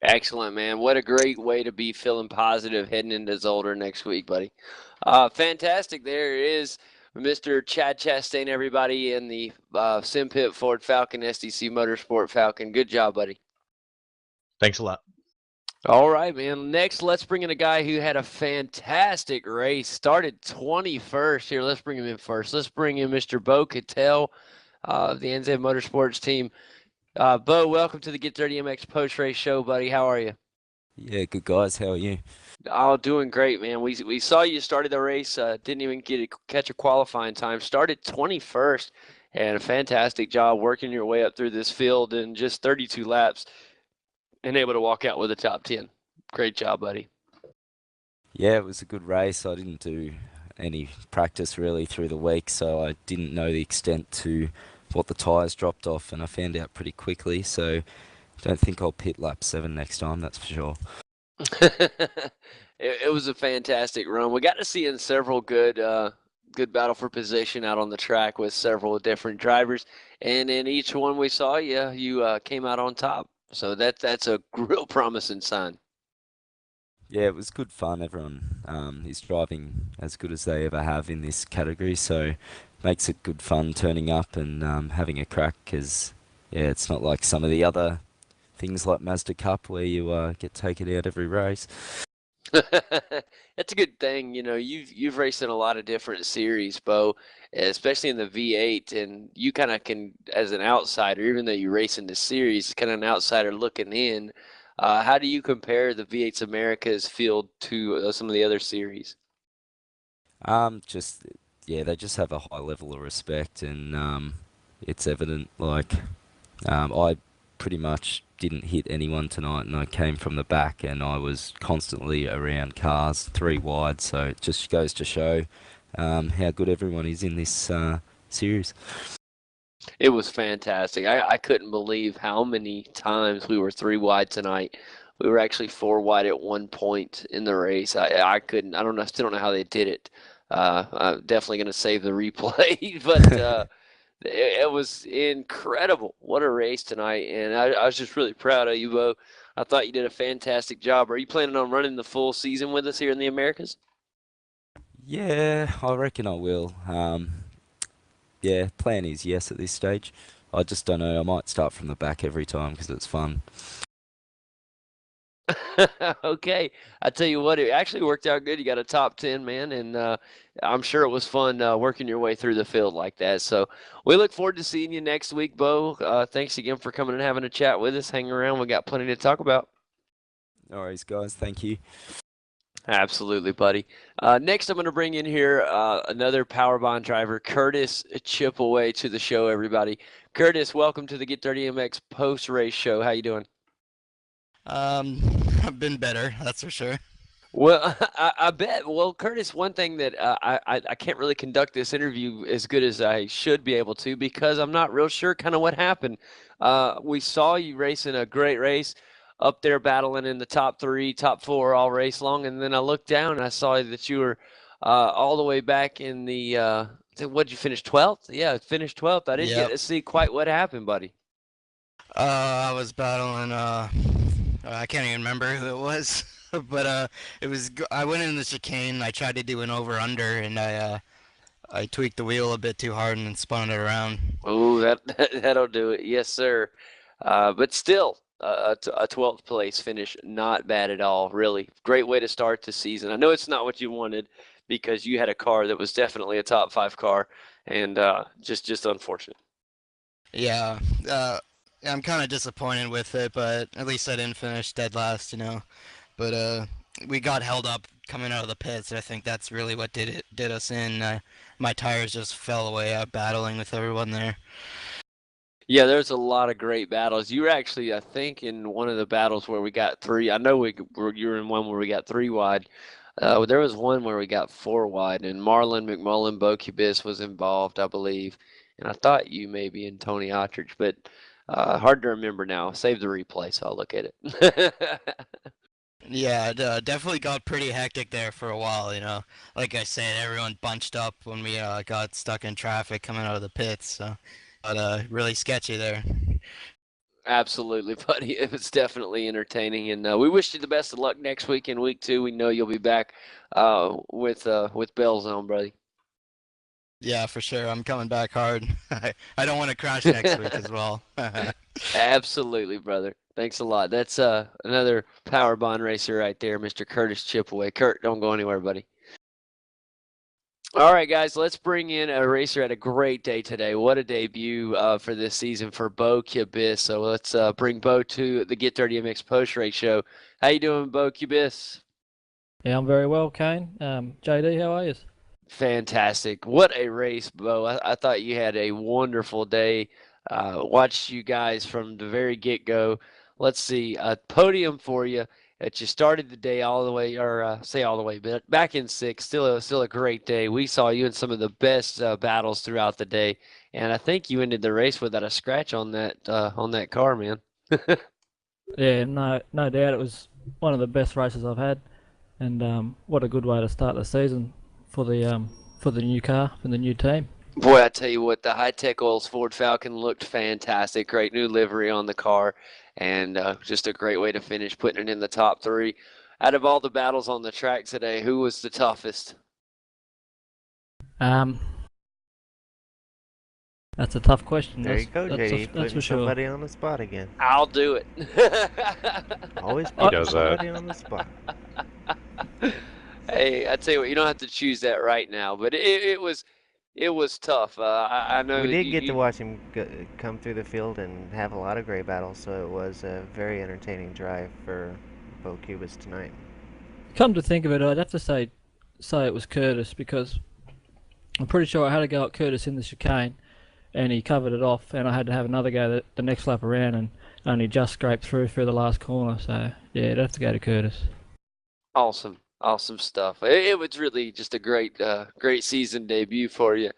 Excellent, man. What a great way to be feeling positive heading into Zolder next week, buddy. Fantastic. There is Mr. Chad Chastain, everybody, in the Sim Pit Ford Falcon SDC Motorsport Falcon. Good job, buddy. Thanks a lot. All right, man. Next, let's bring in a guy who had a fantastic race. Started 21st here. Let's bring him in first. Let's bring in Mr. Bo Cattell of the NZ Motorsports team. Bo, welcome to the Get Dirty MX post-race show, buddy. How are you? Yeah, good guys. How are you? Oh, doing great, man. We saw you started the race. Didn't even catch a qualifying time. Started 21st, and a fantastic job working your way up through this field in just 32 laps, and able to walk out with a top 10. Great job, buddy. Yeah, it was a good race. I didn't do any practice really through the week, so I didn't know the extent to what the tyres dropped off, and I found out pretty quickly. So don't think I'll pit lap 7 next time, that's for sure. It was a fantastic run. We got to see in several good battle for position out on the track with several different drivers, and in each one we saw you came out on top. So that's a real promising sign. Yeah, it was good fun. Everyone is driving as good as they ever have in this category, so makes it good fun turning up and having a crack. Because yeah, it's not like some of the other things like Mazda Cup where you get taken out every race. That's a good thing. You know, you've raced in a lot of different series, Bo, especially in the V8, and you kind of can, as an outsider, even though you race in the series, kind of an outsider looking in. How do you compare the V8's Americas field to some of the other series? Just yeah, they just have a high level of respect, and it's evident. Like I pretty much didn't hit anyone tonight, and I came from the back, and I was constantly around cars, 3 wide. So it just goes to show how good everyone is in this series. It was fantastic. I couldn't believe how many times we were 3 wide tonight. We were actually 4 wide at one point in the race. I couldn't. I don't know. Still don't know how they did it. I'm definitely going to save the replay, but it was incredible. What a race tonight, and I was just really proud of you, Bo. I thought you did a fantastic job. Are you planning on running the full season with us here in the Americas? Yeah, I reckon I will. Yeah, plan is yes at this stage. I just don't know. I might start from the back every time because it's fun. Okay, I tell you what, it actually worked out good. You got a top 10, man, and I'm sure it was fun working your way through the field like that. So we look forward to seeing you next week, Bo. Thanks again for coming and having a chat with us. Hang around. We got plenty to talk about. No worries, guys. Thank you. Absolutely, buddy. Next, I'm going to bring in here another Powerbond driver, Curtis Chipaway, to the show, everybody. Curtis, welcome to the Get Dirty MX post-race show. How you doing? I've been better, that's for sure. Well, I bet. Well, Curtis, one thing that I can't really conduct this interview as good as I should be able to because I'm not real sure kind of what happened. We saw you racing a great race up there battling in the top 3, top 4 all race long, and then I looked down and I saw that you were all the way back in the what'd you finish 12th? Yeah, finished 12th. I didn't get Yep. to see quite what happened, buddy. I was battling, I can't even remember who it was, but it was, I went in the chicane, I tried to do an over-under, and I tweaked the wheel a bit too hard and then spun it around. Oh, that'll do it. Yes, sir. But still, a 12th place finish, not bad at all. Really, great way to start the season. I know it's not what you wanted because you had a car that was definitely a top 5 car, and just unfortunate. Yeah, I'm kind of disappointed with it, but at least I didn't finish dead last, you know. But we got held up coming out of the pits. I think that's really what did us in. My tires just fell away out battling with everyone there. Yeah, there's a lot of great battles. You were actually, I think, in one of the battles where we got 3. I know you were in one where we got 3 wide. There was one where we got 4 wide, and Marlon McMullen Bokubis was involved, I believe. And I thought you may be in Tony Ottridge, but hard to remember now. Save the replay, so I'll look at it. Yeah, it definitely got pretty hectic there for a while, you know. Like I said, everyone bunched up when we got stuck in traffic coming out of the pits, so but really sketchy there. Absolutely, buddy. It was definitely entertaining, and we wish you the best of luck next week in week 2. We know you'll be back with Bell's on, buddy. Yeah, for sure. I'm coming back hard. I don't want to crash next week as well. Absolutely, brother. Thanks a lot. That's another power bond racer right there, Mr. Curtis Chipaway. Kurt, don't go anywhere, buddy. All right, guys, let's bring in a racer at a great day today. What a debut for this season for Bo Cubis. So let's bring Bo to the Get Dirty MX Post Race Show. How you doing, Bo Cubis? Yeah, I'm very well, Kane. JD, how are you? Fantastic. What a race, Bo. I thought you had a wonderful day. Watched you guys from the very get-go. Let's see, a podium for you that you started the day all the way, or say all the way, but back in sixth. Still a great day. We saw you in some of the best battles throughout the day, and I think you ended the race without a scratch on that car, man. Yeah, no doubt it was one of the best races I've had, and what a good way to start the season for the new car and the new team. Boy, I tell you what, the high-tech oils Ford Falcon looked fantastic. Great new livery on the car, and just a great way to finish, putting it in the top three. Out of all the battles on the track today, who was the toughest? That's a tough question. There you go, JD. That's Putting for sure. somebody on the spot again. I'll do it. Always He put does somebody that. on the spot. Hey, I tell you what, you don't have to choose that right now, but it was tough. I know We that did get to watch him come through the field and have a lot of great battles, so it was a very entertaining drive for Bo Cubis tonight. Come to think of it, I'd have to say it was Curtis, because I'm pretty sure I had a go at Curtis in the chicane, and he covered it off, and I had to have another go the next lap around, and only just scraped through the last corner. So yeah, I'd have to go to Curtis. Awesome stuff. It was really just a great season debut for you,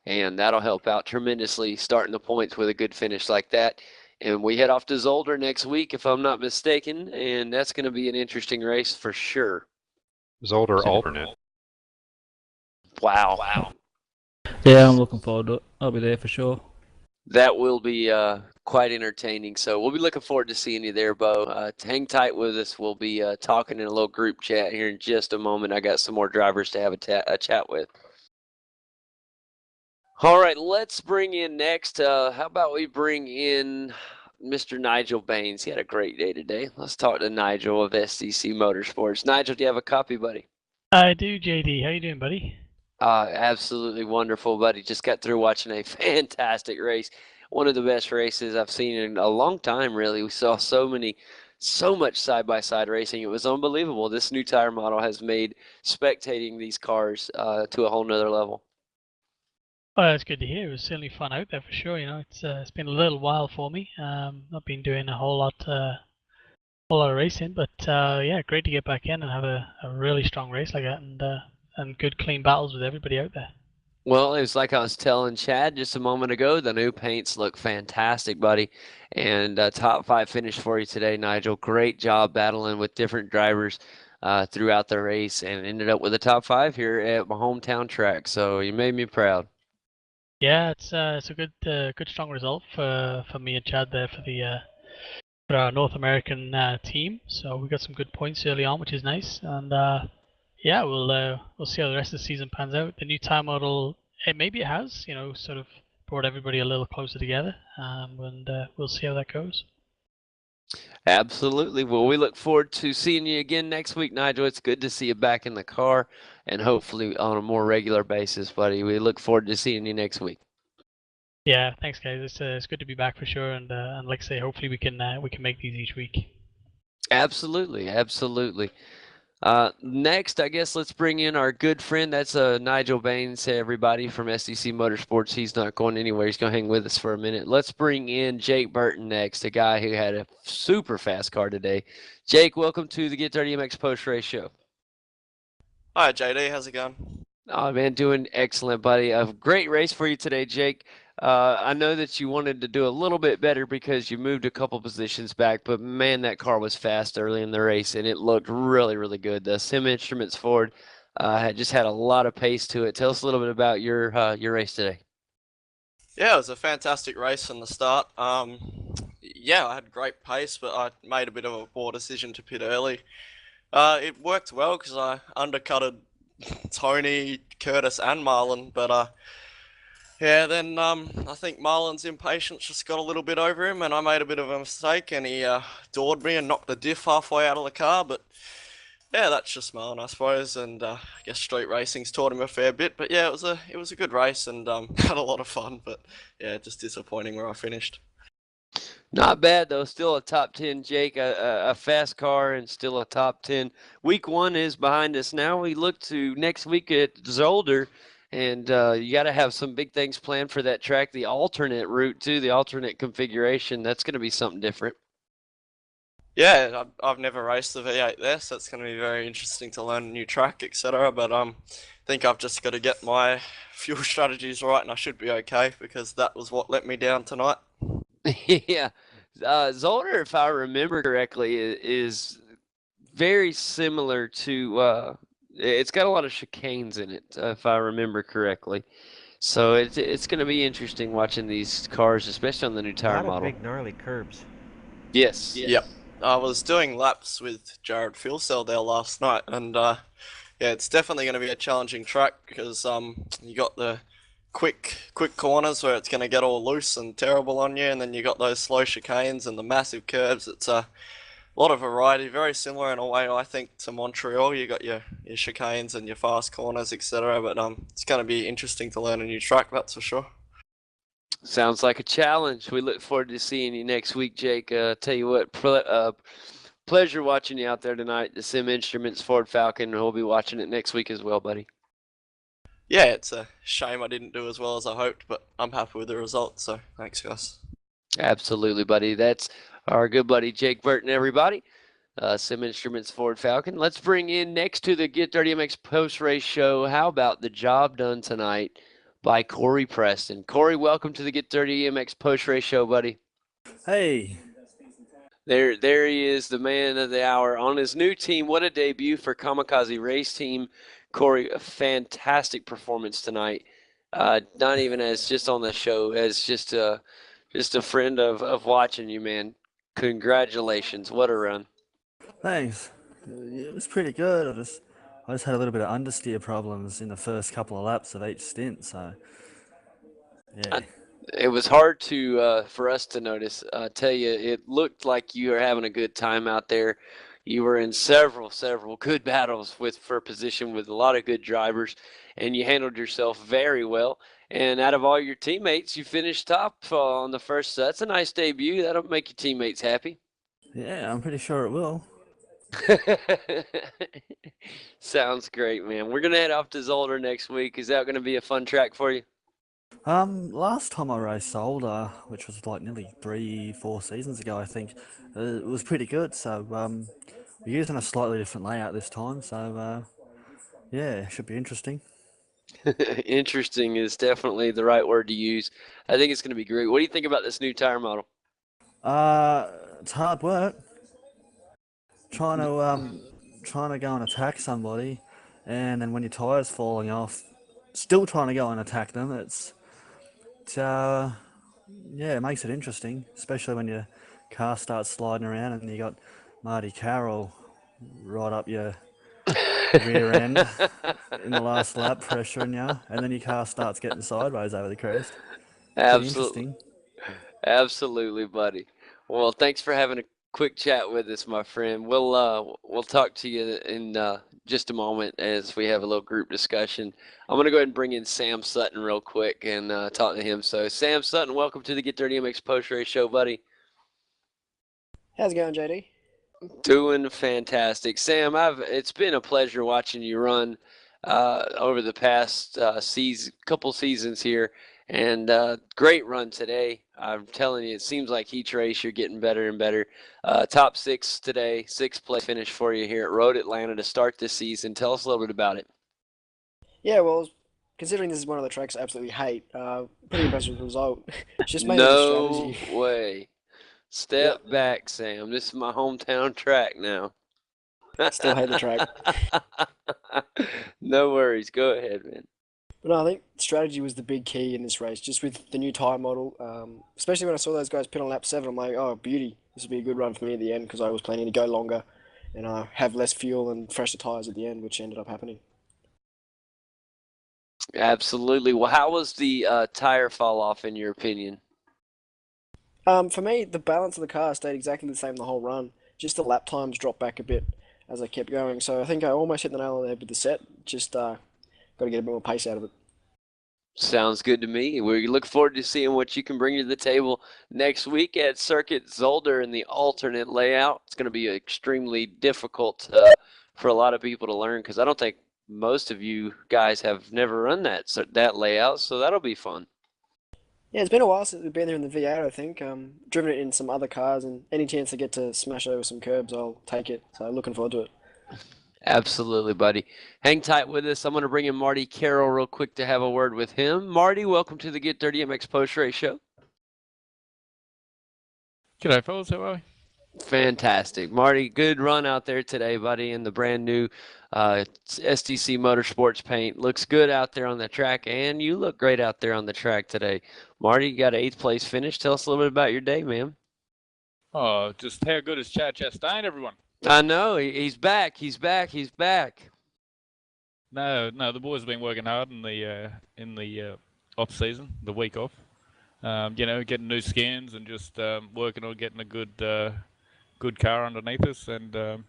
and that'll help out tremendously starting the points with a good finish like that. And we head off to Zolder next week, if I'm not mistaken, and that's going to be an interesting race for sure. Zolder alternate. Wow. Yeah, I'm looking forward to it. I'll be there for sure. That will be quite entertaining. So we'll be looking forward to seeing you there, Bo. Hang tight with us. We'll be talking in a little group chat here in just a moment. I got some more drivers to have a chat with. All right, let's bring in next. How about we bring in Mr. Nigel Baines? He had a great day today. Let's talk to Nigel of SDC Motorsports. Nigel, do you have a copy, buddy? I do, JD. How you doing, buddy? Absolutely wonderful, buddy. Just got through watching a fantastic race. One of the best races I've seen in a long time, really. We saw so much side-by-side racing. It was unbelievable. This new tire model has made spectating these cars to a whole nother level. Oh, that's good to hear. It was certainly fun out there for sure. You know, it's been a little while for me. Not been doing a whole lot of racing, but yeah, great to get back in and have a really strong race like that, and good clean battles with everybody out there. Well, it was like I was telling Chad just a moment ago, the new paints look fantastic, buddy. And top 5 finish for you today, Nigel. Great job battling with different drivers throughout the race, and ended up with a top 5 here at my hometown track. So you made me proud. Yeah, it's a good strong result for me and Chad there for our North American team. So we got some good points early on, which is nice. And yeah, we'll see how the rest of the season pans out. The new tire model, maybe it has, you know, sort of brought everybody a little closer together, and we'll see how that goes. Absolutely. Well, we look forward to seeing you again next week, Nigel. It's good to see you back in the car, and hopefully on a more regular basis, buddy. We look forward to seeing you next week. Yeah, thanks, guys. It's good to be back for sure, and like I say, hopefully we can make these each week. Absolutely. Next, I guess let's bring in our good friend. That's Nigel Baines, everybody from SDC Motorsports. He's not going anywhere. He's going to hang with us for a minute. Let's bring in Jake Burton next, a guy who had a super fast car today. Jake, welcome to the Get Dirty MX Post Race Show. Hi, JD. How's it going? Oh, man, doing excellent, buddy. A great race for you today, Jake. I know that you wanted to do a little bit better because you moved a couple positions back, but man, that car was fast early in the race, and it looked really, really good. The Sim Instruments Ford had a lot of pace to it. Tell us a little bit about your race today. Yeah, it was a fantastic race from the start. Yeah, I had great pace, but I made a bit of a poor decision to pit early. It worked well because I undercutted Tony, Curtis, and Marlon, but Yeah, then I think Marlon's impatience just got a little bit over him, and I made a bit of a mistake, and he doored me and knocked the diff halfway out of the car. But yeah, that's just Marlon, I suppose, and I guess street racing's taught him a fair bit. But yeah, it was a good race, and had a lot of fun. But yeah, just disappointing where I finished. Not bad though. Still a top 10, Jake. A fast car and still a top 10. Week 1 is behind us now. We look to next week at Zolder, and you got to have some big things planned for that track. The alternate route too, the alternate configuration. That's going to be something different. Yeah, I've never raced the V8 there, so it's going to be very interesting to learn a new track, etc. But I think I've just got to get my fuel strategies right, and I should be okay because that was what let me down tonight. Yeah. Zolder, if I remember correctly, is very similar to it's got a lot of chicanes in it, if I remember correctly. So it's going to be interesting watching these cars, especially on the new tire A lot model. of big gnarly curbs. Yes. Yep. I was doing laps with Jared Fuelcell there last night, and yeah, it's definitely going to be a challenging track because you got the quick corners where it's going to get all loose and terrible on you, and then you got those slow chicanes and the massive curves. It's a lot of variety, very similar in a way, I think, to Montreal. You got your chicanes and your fast corners, etc. But it's going to be interesting to learn a new track, that's for sure. Sounds like a challenge. We look forward to seeing you next week, Jake. Tell you what, pleasure watching you out there tonight. The Sim Instruments Ford Falcon. We'll be watching it next week as well, buddy. Yeah, it's a shame I didn't do as well as I hoped, but I'm happy with the results, so thanks, guys. Absolutely, buddy. That's our good buddy Jake Burton, everybody. Sim Instruments Ford Falcon. Let's bring in next to the Get Dirty MX post-race show. How about the job done tonight by Corey Preston? Corey, welcome to the Get Dirty MX post-race show, buddy. Hey. There he is, the man of the hour on his new team. What a debut for Kamikaze Race Team. Corey, a fantastic performance tonight. Not even as just on the show, as just a friend of watching you, man. Congratulations. What a run. Thanks. It was pretty good. I just had a little bit of understeer problems in the first couple of laps of each stint, so yeah. It was hard to for us to notice. Tell you, it looked like you were having a good time out there. You were in several good battles for position with a lot of good drivers, and you handled yourself very well. And out of all your teammates, you finished top on the first. That's a nice debut. That'll make your teammates happy. Yeah, I'm pretty sure it will. Sounds great, man. We're gonna head off to Zolder next week. Is that gonna be a fun track for you? Last time I raced Zolder, which was like nearly 3-4 seasons ago, I think, it was pretty good. So we're using a slightly different layout this time. So yeah, it should be interesting. Interesting is definitely the right word to use. I think it's gonna be great. What do you think about this new tire model? It's hard work. Trying to go and attack somebody, and then when your tire's falling off, still trying to go and attack them. Yeah, it makes it interesting, especially when your car starts sliding around and you got Marty Carroll right up your rear end in the last lap pressuring you, and then your car starts getting sideways over the crest. Absolutely. Absolutely, buddy. Well, thanks for having a quick chat with us, my friend. We'll talk to you in just a moment as we have a little group discussion. I'm gonna go ahead and bring in Sam Sutton real quick and talk to him. So, Sam Sutton, welcome to the Get Dirty MX Post Race Show, buddy. How's it going, JD? Doing fantastic, Sam. It's been a pleasure watching you run over the past couple seasons here. And great run today. I'm telling you, it seems like each race you're getting better and better. Top 6 today, 6th place finish for you here at Road Atlanta to start this season. Tell us a little bit about it. Yeah, well, considering this is one of the tracks I absolutely hate, pretty impressive result. Just mainly No the strategy. way. Step back, Sam. This is my hometown track now. Still hate the track. No worries. Go ahead, man. But no, I think strategy was the big key in this race, just with the new tyre model. Especially when I saw those guys pit on lap 7, I'm like, oh, beauty. This will be a good run for me at the end because I was planning to go longer and have less fuel and fresher tyres at the end, which ended up happening. Absolutely. Well, how was the tire fall off in your opinion? For me, the balance of the car stayed exactly the same the whole run. Just the lap times dropped back a bit as I kept going. So I think I almost hit the nail on the head with the set. Just got to get a bit more pace out of it. Sounds good to me. We look forward to seeing what you can bring to the table next week at Circuit Zolder in the alternate layout. It's going to be extremely difficult for a lot of people to learn because I don't think most of you guys have never run that layout, so that'll be fun. Yeah, it's been a while since we've been there in the V8, I think. Driven it in some other cars, and any chance I get to smash over some curbs, I'll take it. So looking forward to it. Absolutely, buddy. Hang tight with us. I'm going to bring in Marty Carroll real quick to have a word with him. Marty, welcome to the Get Dirty MX Post Race Show. G'day, fellas. How are we? Fantastic. Marty, good run out there today, buddy, in the brand new STC Motorsports paint. Looks good out there on the track, and you look great out there on the track today. Marty, you got an 8th place finish. Tell us a little bit about your day, man. Oh, just how good is Chad Chastain, everyone? I know. He's back. He's back. He's back. No, the boys have been working hard in the off season, the week off. Getting new skins and just working on getting a good car underneath us, and 3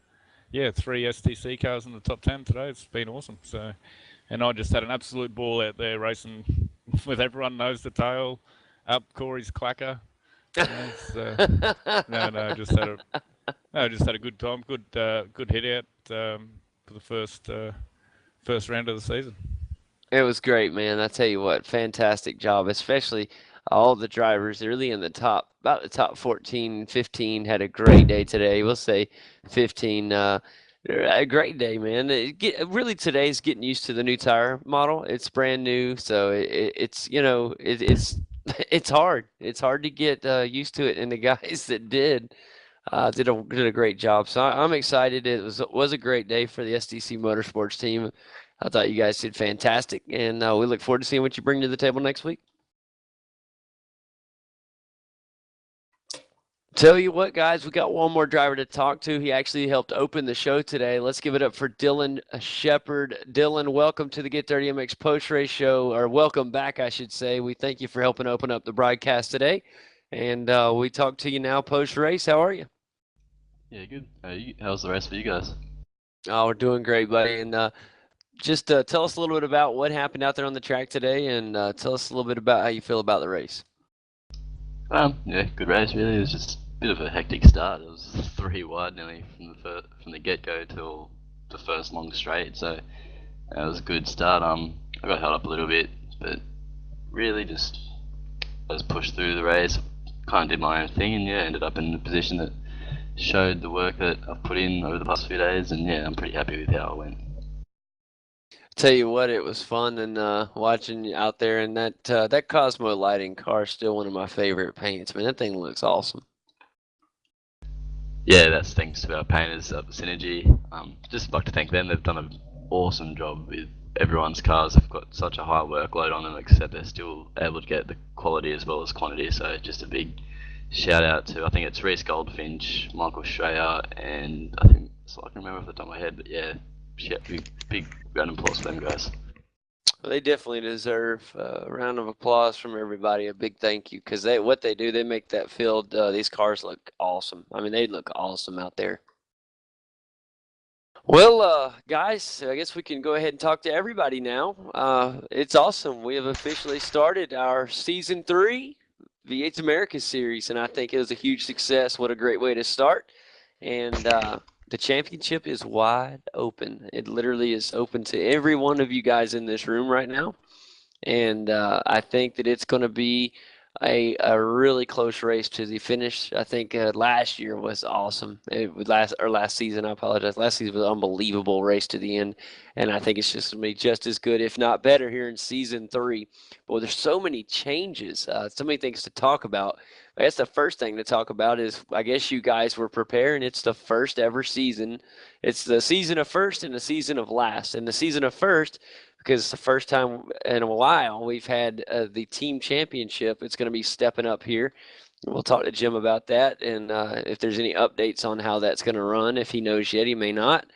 STC cars in the top 10 today. It's been awesome. So, and I just had an absolute ball out there racing with everyone nose to tail, up Corey's clacker. Just had a good time, good hit out for the first round of the season. It was great, man. I tell you what, fantastic job, especially all the drivers really in the top, about the top 14, 15 had a great day today. We'll say 15, a great day, man. Really today's getting used to the new tire model. It's brand new, so it's it's hard. It's hard to get used to it, and the guys that did a great job. So I'm excited. It was a great day for the SDC Motorsports team. I thought you guys did fantastic, and we look forward to seeing what you bring to the table next week. Tell you what, guys, we got one more driver to talk to. He actually helped open the show today. Let's give it up for Dylan Shepard. Dylan, welcome to the Get Dirty MX Post Race Show, or welcome back, I should say. We thank you for helping open up the broadcast today, and we talk to you now post race. How are you? Yeah, good. How's the race for you guys? Oh, we're doing great, buddy. And just tell us a little bit about what happened out there on the track today, and tell us a little bit about how you feel about the race. Good race really. It was just a bit of a hectic start. It was 3 wide nearly from the get-go till the first long straight, so it was a good start. I got held up a little bit, but really just pushed through the race, kind of did my own thing, and ended up in a position that showed the work that I've put in over the past few days, and I'm pretty happy with how it went. Tell you what, it was fun, and watching you out there, and that Cosmo lighting car is still one of my favorite paints. Man, that thing looks awesome. Yeah, that's thanks to our painters up at Synergy. Just like to thank them. They've done an awesome job with everyone's cars. They've got such a high workload on them, except they're still able to get the quality as well as quantity. So just a big shout out to, I think it's Reese Goldfinch, Michael Schreier, and I think, so I can remember off the top of my head, but big round of applause for them guys. Well, they definitely deserve a round of applause from everybody. A big thank you, because what they do, they make that field, these cars look awesome. I mean, they look awesome out there. Well, guys, I guess we can go ahead and talk to everybody now. It's awesome. We have officially started our Season 3 V8's America Series, and I think it was a huge success. What a great way to start. And the championship is wide open. It literally is open to every one of you guys in this room right now. And I think that it's going to be a really close race to the finish. I think last year was awesome. Last season, I apologize. Last season was an unbelievable race to the end. And I think it's just going to be just as good, if not better, here in Season 3. But there's so many changes, so many things to talk about. I guess the first thing to talk about is, I guess you guys were preparing. It's the first ever season. It's the season of first and the season of last. And the season of first, because it's the first time in a while we've had the team championship. It's going to be stepping up here. We'll talk to Jim about that, and if there's any updates on how that's going to run. If he knows yet, he may not.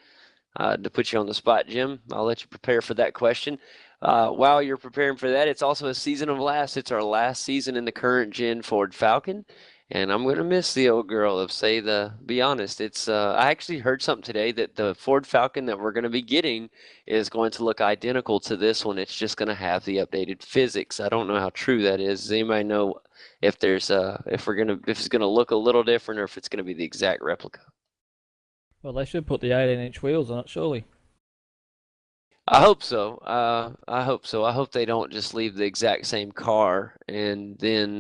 To put you on the spot, Jim, I'll let you prepare for that question. While you're preparing for that, it's also a season of last. It's our last season in the current gen Ford Falcon, and I'm gonna miss the old girl. Of say the be honest, it's I actually heard something today that the Ford Falcon that we're gonna be getting is going to look identical to this one. It's just gonna have the updated physics. I don't know how true that is. Does anybody know if there's if it's gonna look a little different or if it's gonna be the exact replica? Well, they should put the 18-inch wheels on it, surely. I hope so. I hope so. I hope they don't just leave the exact same car and then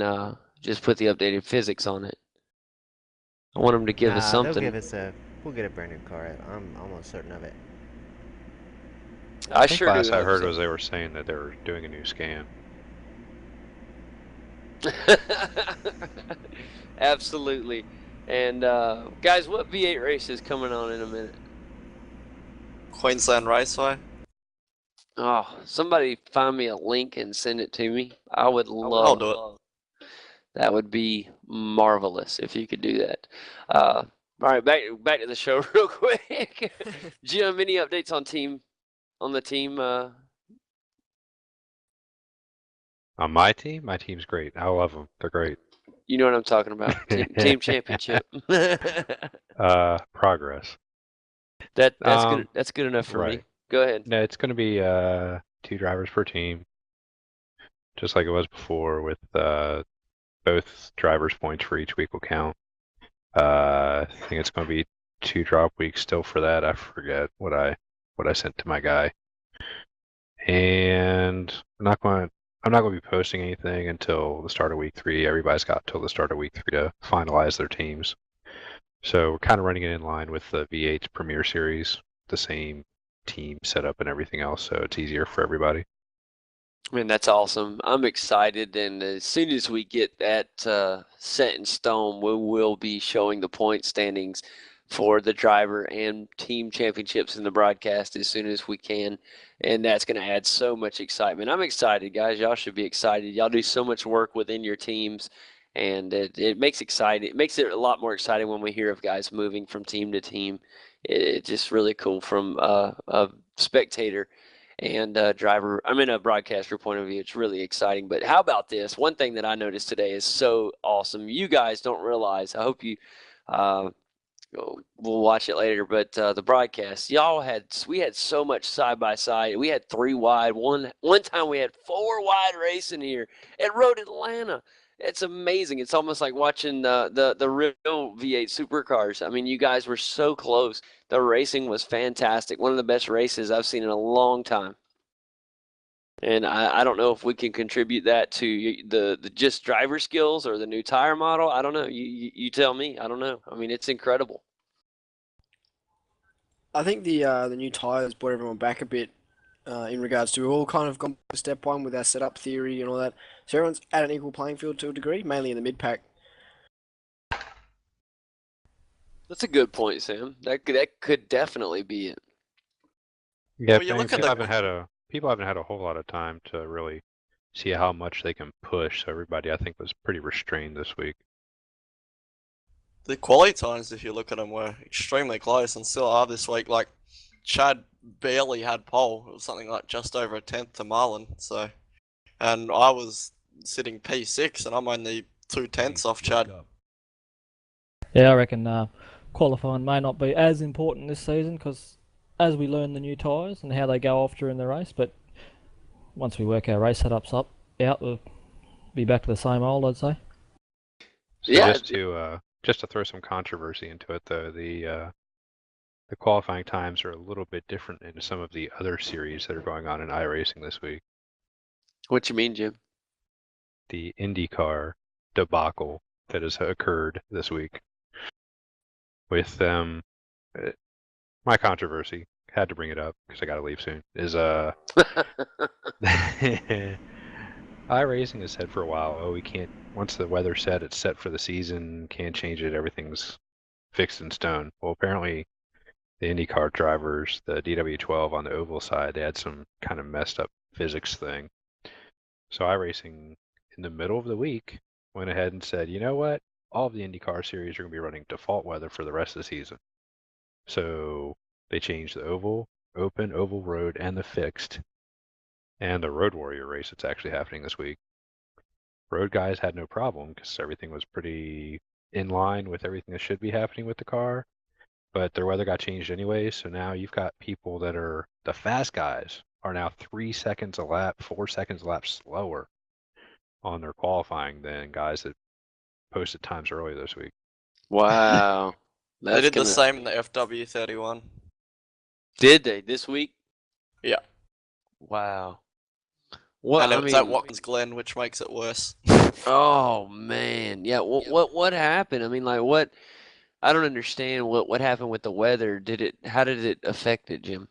just put the updated physics on it. I want them to give us Nah, they'll something. give us we'll get a brand new car. I'm almost certain of it. I think sure do last I hope heard so. was they were saying that they were doing a new scan. Absolutely. And guys, what V8 race is coming on in a minute? Queensland Raceway. Oh, somebody find me a link and send it to me. I would I'll love. do it. That would be marvelous if you could do that. All right, back to the show real quick. Jim, any updates on the team? On my team's great. I love them. They're great. You know what I'm talking about. Team championship. Progress. That's good. That's good enough for Right. me. Go ahead. No, it's going to be 2 drivers per team, just like it was before, with both drivers' points for each week will count. I think it's going to be 2 drop weeks still for that. I forget what I sent to my guy. And I'm not going to be posting anything until the start of week 3. Everybody's got till the start of week 3 to finalize their teams. So we're kind of running it in line with the V8 Premier Series, the same team setup and everything else, so it's easier for everybody. Man, that's awesome. I'm excited, and as soon as we get that set in stone, we will be showing the point standings for the driver and team championships in the broadcast as soon as we can, and that's going to add so much excitement. I'm excited, guys. Y'all should be excited. Y'all do so much work within your teams, and it makes exciting. It makes it a lot more exciting when we hear of guys moving from team to team. It's just really cool from a spectator and driver, I'm in a broadcaster point of view. It's really exciting. But how about this? One thing that I noticed today is so awesome. You guys don't realize. I hope you uh, we'll watch it later. But the broadcast, we had so much side by side. We had 3 wide. One time we had 4 wide racing here at Road Atlanta. It's amazing. It's almost like watching the real V8 Supercars. I mean, you guys were so close. The racing was fantastic. One of the best races I've seen in a long time. And I don't know if we can contribute that to the just driver skills or the new tire model. I don't know. You tell me. I don't know. I mean, it's incredible. I think the new tires brought everyone back a bit in regards to we've all kind of gone to step 1 with our setup theory and all that. So everyone's at an equal playing field to a degree, mainly in the mid pack. That's a good point, Sam. That could definitely be it. Yeah, Well, you look at people haven't had a whole lot of time to really see how much they can push. So everybody, I think, was pretty restrained this week. The quality times, if you look at them, were extremely close and still are this week. Like, Chad barely had pole. It was something like just over a tenth to Marlon. So, and I was sitting P6, and I'm only 2/10 off Chad. Yeah, I reckon qualifying may not be as important this season because as we learn the new tyres and how they go off during the race, but once we work our race setups out, we'll be back to the same old, I'd say. So Yeah. just to throw some controversy into it, though, the qualifying times are a little bit different in some of the other series that are going on in iRacing this week. What you mean, Jim? The IndyCar debacle that has occurred this week with my controversy, had to bring it up because I got to leave soon, is iRacing has said for a while, oh, we can't, once the weather's set, it's set for the season, can't change it, everything's fixed in stone. Well, apparently the IndyCar drivers, the DW12 on the oval side, they had some kind of messed up physics thing. So iRacing, in the middle of the week, went ahead and said, you know what? All of the IndyCar series are going to be running default weather for the rest of the season. So they changed the oval, open, oval road, and the fixed and the Road Warrior race that's actually happening this week. Road guys had no problem because everything was pretty in line with everything that should be happening with the car. But their weather got changed anyway, so now you've got people that are the fast guys are now 3 seconds a lap, 4 seconds a lap slower on their qualifying than guys that posted times earlier this week. Wow. They did the same in the FW31. Did they this week? Yeah. Wow. Well, and it I was at mean, Watkins Glen, which makes it worse. oh man, yeah. What happened? I mean, like what? I don't understand what happened with the weather. How did it affect it, Jim?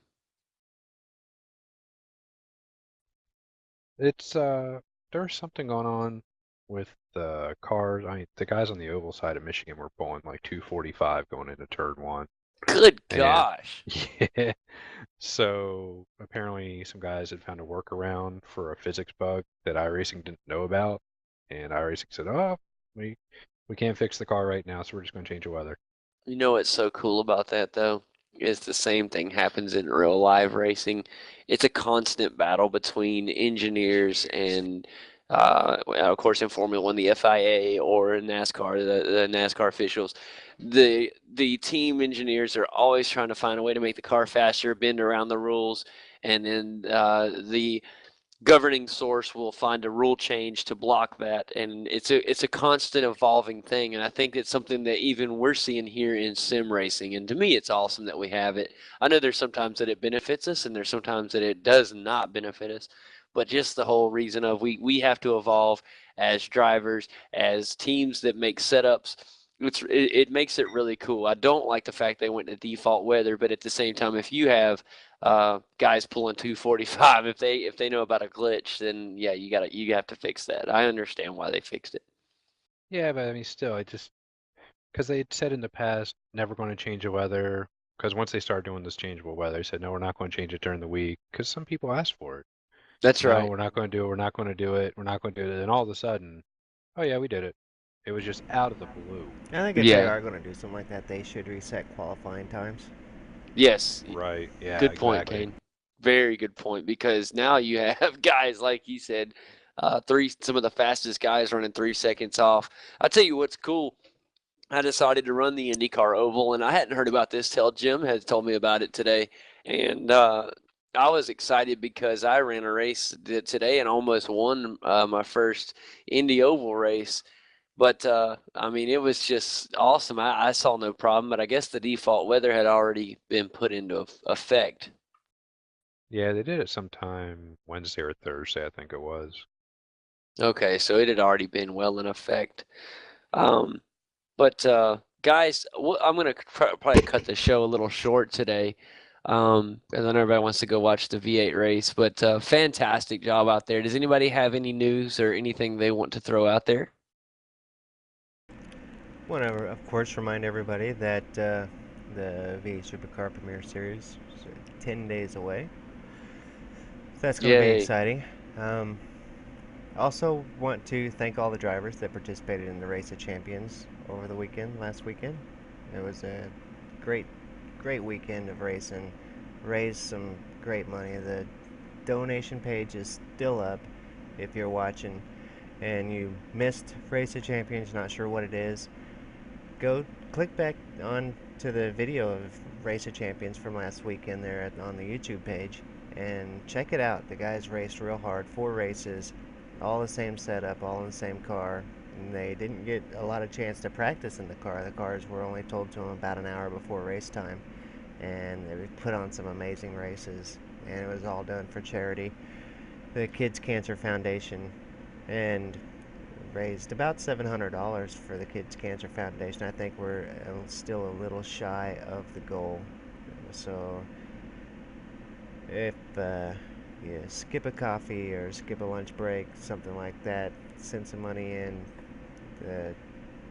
It's there's something going on with the cars. I mean, the guys on the oval side of Michigan were pulling like 245 going into turn one. Good And gosh. yeah, so apparently some guys had found a workaround for a physics bug that iRacing didn't know about, and iRacing said, "Oh, we can't fix the car right now, so we're just going to change the weather." You know what's so cool about that though? Is the same thing happens in real live racing. It's a constant battle between engineers and of course in Formula One, the FIA, or in NASCAR, the NASCAR officials. The team engineers are always trying to find a way to make the car faster, bend around the rules, and then the governing source will find a rule change to block that, and it's a constant evolving thing. And I think it's something that even we're seeing here in sim racing, and to me it's awesome that we have it. I know there's sometimes that it benefits us and there's sometimes that it does not benefit us, but just the whole reason of we have to evolve as drivers, as teams that make setups. It makes it really cool. I don't like the fact they went to default weather, but at the same time, if you have guys pulling 245, if they know about a glitch, then yeah, you have to fix that. I understand why they fixed it. Yeah, but I mean, still, it just because they had said in the past never going to change the weather. Because once they started doing this changeable weather, they said no, we're not going to change it during the week. Because some people asked for it. That's No, right. we're not going to do it. We're not going to do it. We're not going to do it. And all of a sudden, oh yeah, we did it. It was just out of the blue. I think if they are going to do something like that, they should reset qualifying times. Yes. Right. Yeah. Good point, exactly. Kane. Very good point, because now you have guys like you said, some of the fastest guys running 3 seconds off. I'll tell you what's cool. I decided to run the IndyCar Oval, and I hadn't heard about this till Jim had told me about it today. And I was excited because I ran a race today and almost won my first Indy Oval race. But I mean, it was just awesome. I saw no problem, but I guess the default weather had already been put into effect. Yeah, they did it sometime Wednesday or Thursday, I think it was. Okay, so it had already been well in effect. But guys, I'm gonna probably cut the show a little short today, because I know everybody wants to go watch the V8 race. But fantastic job out there. Does anybody have any news or anything they want to throw out there? Want to, of course, remind everybody that the V8 Supercar Premier Series is 10 days away. So that's going to be exciting. Also want to thank all the drivers that participated in the Race of Champions over the weekend, last weekend. It was a great weekend of racing. Raised some great money. The donation page is still up if you're watching and you missed Race of Champions, not sure what it is. Go click back on to the video of Race of Champions from last weekend there on the YouTube page and check it out. The guys raced real hard, 4 races, all the same setup, all in the same car, and they didn't get a lot of chance to practice in the car. The cars were only told to them about an hour before race time, and they put on some amazing races, and it was all done for charity. The Kids Cancer Foundation, and raised about $700 for the Kids Cancer Foundation. I think we're still a little shy of the goal. So if you skip a coffee or skip a lunch break, something like that, send some money in.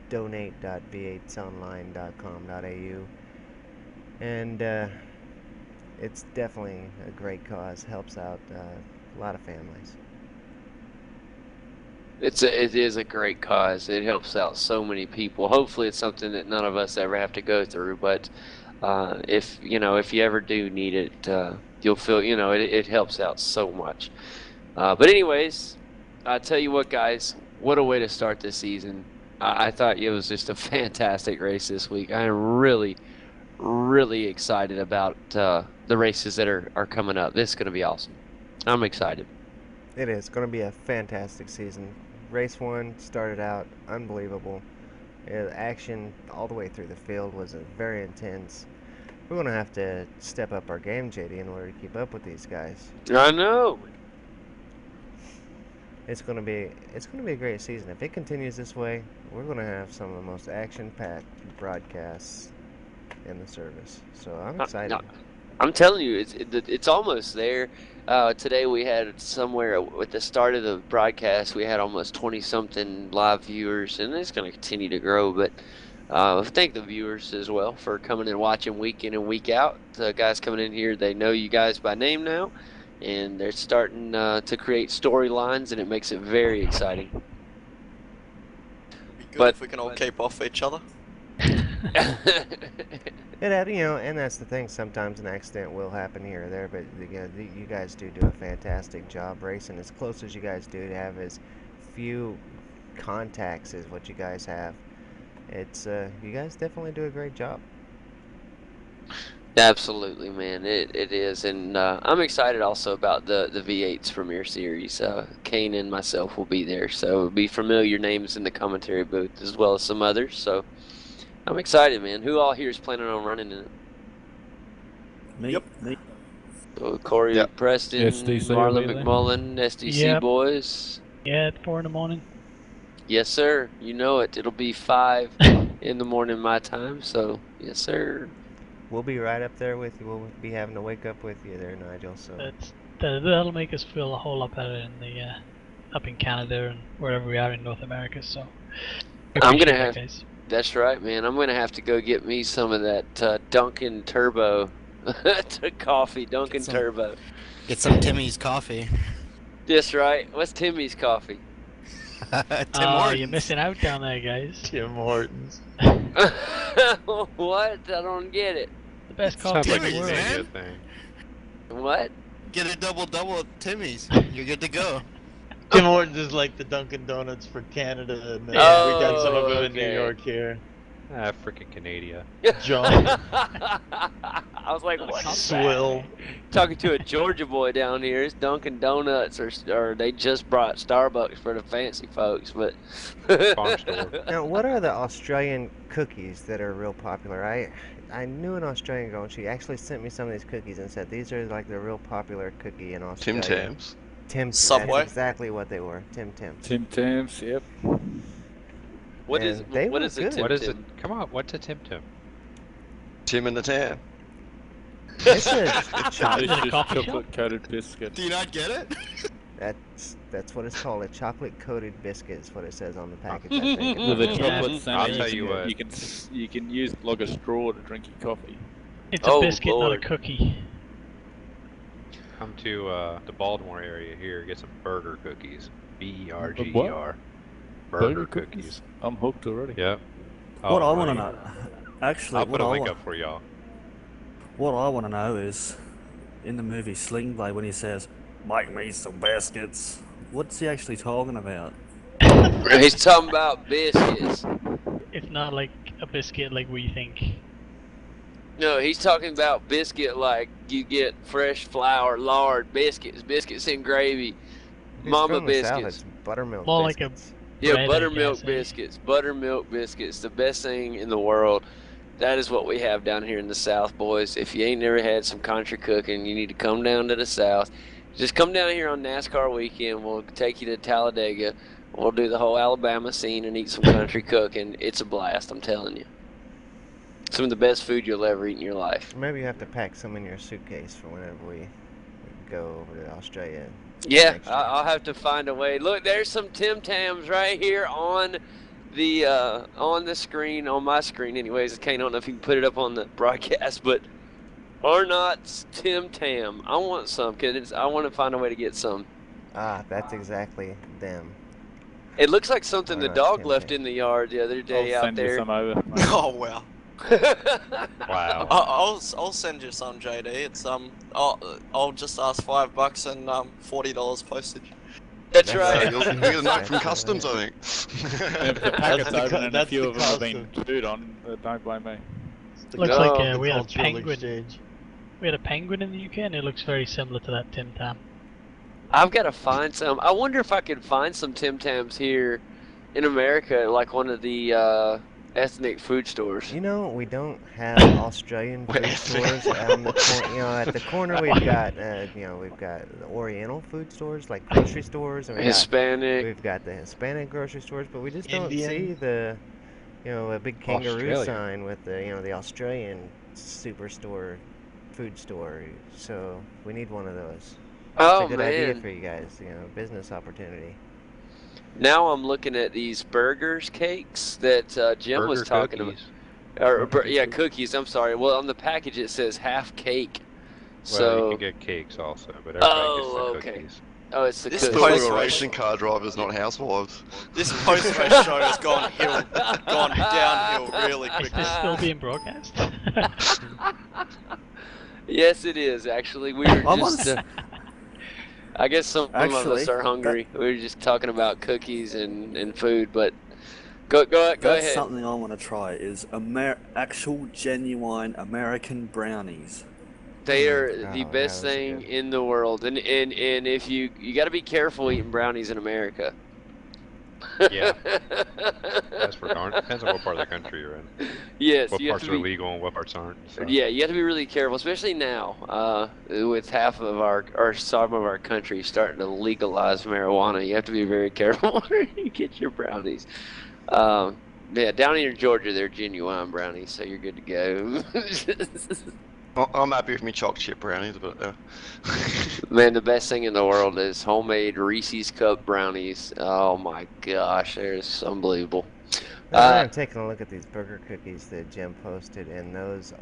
donate.v8sonline.com.au, and it's definitely a great cause. Helps out a lot of families. It is a great cause. It helps out so many people. Hopefully, it's something that none of us ever have to go through. But if you ever do need it, you'll feel it helps out so much. But anyways, I tell you what, guys, what a way to start this season. I thought it was just a fantastic race this week. I am really, really excited about the races that are coming up. This is going to be awesome. I'm excited. It is going to be a fantastic season. Race 1 started out unbelievable. Action all the way through the field was very intense. We're going to have to step up our game, JD, in order to keep up with these guys. I know. It's going to be a great season. If it continues this way, we're going to have some of the most action-packed broadcasts in the service. So I'm excited. I'm telling you, it's almost there. Today we had somewhere at the start of the broadcast, we had almost 20-something live viewers, and it's going to continue to grow. But thank the viewers as well for coming and watching week in and week out. The guys coming in here, they know you guys by name now, and they're starting to create storylines, and it makes it very exciting. It'd be good if we can all keep off each other. And that's the thing. Sometimes an accident will happen here or there, but you guys do a fantastic job racing as close as you guys do to have as few contacts as what you guys have. It's you guys definitely do a great job. Absolutely, man. It is, and I'm excited also about the V8's Premier Series. Kane and myself will be there, so it'll be familiar names in the commentary booth as well as some others. So I'm excited, man. Who all here is planning on running in it? Me. So Corey, Preston, SDC Marlon will be McMullen, SDC Yep. boys. Yeah, at 4 in the morning. Yes, sir. You know it. It'll be 5 in the morning my time. So yes, sir. We'll be right up there with you. We'll be having to wake up with you there, Nigel. So That'll make us feel a whole lot better in the up in Canada and wherever we are in North America. So I'm gonna appreciate have. that, guys. That's right, man. I'm gonna have to go get me some of that Dunkin' Turbo coffee. Dunkin' Turbo. Get some Timmy's coffee. That's right. What's Timmy's coffee? Tim Hortons. You're missing out down there, guys. Tim Hortons. What? I don't get it. The best Sounds coffee like in a the world. Xenia thing. What? Get a double at Timmy's. You're good to go. Tim Hortons is like the Dunkin' Donuts for Canada, and we got some of them in New York here. Ah, freaking Canada. John. I was like, what? Swill. Talking to a Georgia boy down here. It's Dunkin' Donuts, or they just brought Starbucks for the fancy folks. But Farm store. now, what are the Australian cookies that are real popular? I knew an Australian girl, and she actually sent me some of these cookies and said these are like the real popular cookie in Australia. Tim Tams. Subway. That's exactly what they were. Tim Tams. Tim Tams, yep. what is And they what were is a good. Tim What is it? Tim? Come on, what's a Tim Tim? Tim in the Tam. It's a Delicious coffee shop? chocolate-coated biscuit. Do you not get it? That's what it's called. A chocolate-coated biscuit is what it says on the package. I think. With a Yeah. chocolate I'll sandwich, tell you what. you can use like a straw to drink your coffee. It's a Oh, biscuit, Lord. not a cookie. Come to the Baltimore area here, get some burger cookies. BERGER. What? Burger cookies. I'm hooked already. Yep. What I want to right. know, actually, I'll what put a I link want, up for y'all. what I want to know is, in the movie Sling Blade, when he says, "Make me some baskets," what's he actually talking about? He's talking about biscuits. It's not like a biscuit like we think. No, he's talking about biscuit like you get fresh flour, lard, biscuits in gravy, He's mama from the South, biscuits. it's buttermilk More like a biscuits. Yeah, bread, I buttermilk guess, eh? biscuits. Buttermilk biscuits, the best thing in the world. That is what we have down here in the South, boys. If you ain't never had some country cooking, you need to come down to the South. Just come down here on NASCAR weekend. We'll take you to Talladega. We'll do the whole Alabama scene and eat some country cooking. It's a blast, I'm telling you. Some of the best food you'll ever eat in your life. Maybe you have to pack some in your suitcase for whenever we go over to Australia. Yeah, next year. I'll have to find a way. Look, there's some Tim Tams right here on the screen, on my screen anyways. I don't know if you can put it up on the broadcast, but Arnott's Tim Tam. I want some, because I want to find a way to get some. Ah, that's exactly them. It looks like something the Arnott's dog Tim left Tam. in the yard the other day I'll out send you there. some over. Oh, well. Wow. I'll send you some, JD. It's I'll just ask $5 and $40 postage. That's right. You'll get a note from customs, I think. And if the packet's the open co- and a that's few the of them have been custom. chewed on, don't blame me. Looks like No. we had a Cultural penguin. exchange. We had a penguin in the UK, and it looks very similar to that Tim Tam. I've got to find some. I wonder if I could find some Tim Tams here in America, like one of the ethnic food stores. You know, we don't have Australian food stores on the corner. You know, at the corner we've got, we've got the Oriental food stores, like grocery stores, and Hispanic. we've got the Hispanic grocery stores, but we just don't Indian. see the, a big kangaroo Australia. sign with the Australian superstore food store. So we need one of those. Oh, It's a good idea man. for you guys, business opportunity. Now I'm looking at these burgers, cakes that Jim was Burger talking cookies. about. Yeah, cookies. I'm sorry. Well, on the package it says half cake. Well, So. you can get cakes also, but everybody Oh, gets the okay. cookies. Oh, it's the This cookies. Still post- got racing car drivers, not housewives. This post-race show has gone downhill really Is quickly. this still being broadcast? Yes, it is actually. We were I'm just. on- I guess some of us Actually, are hungry. We were just talking about cookies and food, but go That's ahead. something I want to try. Is actual genuine American brownies. They are the Oh, best that was thing good. in the world, and if you got to be careful eating brownies in America. Yeah. That's for darn. Depends on what part of the country you're in. Yes, What you have parts to are be. legal and what parts aren't. So. Yeah, you have to be really careful, especially now, with half of or some of our country starting to legalize marijuana. You have to be very careful where you get your brownies. Yeah, down in Georgia, they're genuine brownies, so you're good to go. I'm happy with me chocolate chip brownies, but Man, the best thing in the world is homemade Reese's Cup brownies. Oh my gosh, they're just unbelievable. I'm taking a look at these burger cookies that Jim posted, and those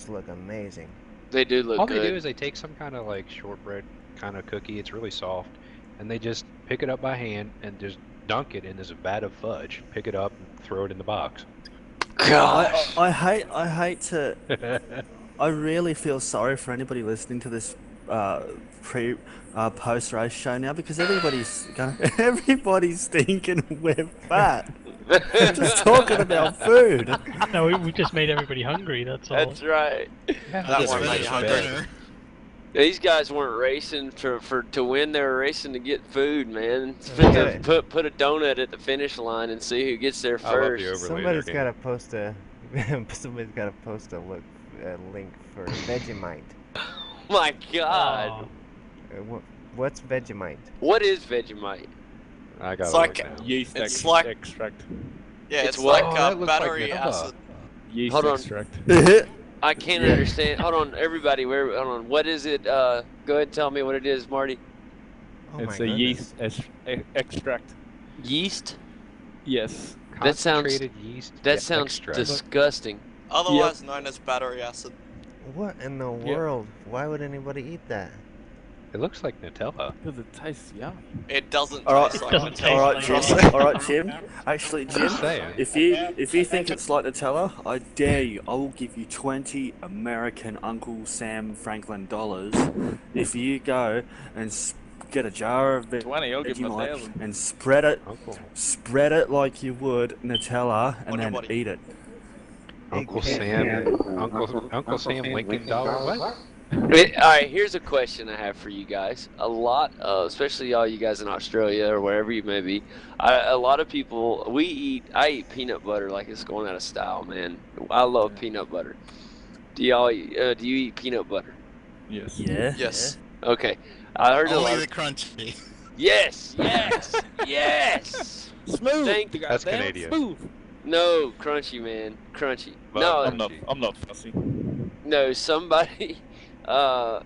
look amazing. They do look All good. they do is they take some kind of like shortbread kind of cookie. It's really soft, and they just pick it up by hand and just dunk it in this vat of fudge. Pick it up and throw it in the box. Gosh. I hate to. I really feel sorry for anybody listening to this post race show now, because everybody's thinking we're fat. Just talking about food. No, we just made everybody hungry. That's all. That's right. That one made my you dinner. These guys weren't racing to win; they were racing to get food, man. Yeah. Put a donut at the finish line and see who gets there I love first. the overlay Somebody's there, got to post a link for Vegemite. My God, What's Vegemite? what is Vegemite? I got It's it like- right now. Yeast It's like- extract. Yeah, It's it's what? like Oh, that looks like battery Nutella. acid. Yeast Hold on. extract. I can't understand. Hold on, everybody. Hold on. What is it? Go ahead and tell me what it is, Marty. Oh my It's a goodness. yeast extract. Yeast? Yes. That sounds- Concentrated yeast That sounds extract. disgusting. Otherwise known as battery acid. What in the world? Why would anybody eat that? It looks like Nutella. Because it tastes yummy. It doesn't All right, taste like doesn't Nutella. taste all right, like Jim. Trust me. All right, Jim. Actually, Jim, saying. if you think it's like Nutella, I dare you. I will give you 20 American Uncle Sam Franklin dollars if you go and get a jar of 20, I'll give him Vegemite 1,000. and spread it like you would Nutella, and On your then body. eat it. Uncle Sam, Uncle Sam Lincoln dollar. What? All right, here's a question I have for you guys. A lot of, especially all you guys in Australia or wherever you may be, a lot of people, I eat peanut butter like it's going out of style, man. I love peanut butter. Do you eat peanut butter? Yes. Yeah. Yes. Okay. I heard a Only lot the of, crunchy. yes, yes. Smooth. Thank- That's goddamn Canadian. Smooth. No, crunchy, man. Crunchy. But No, I'm not fussy. no, somebody, man,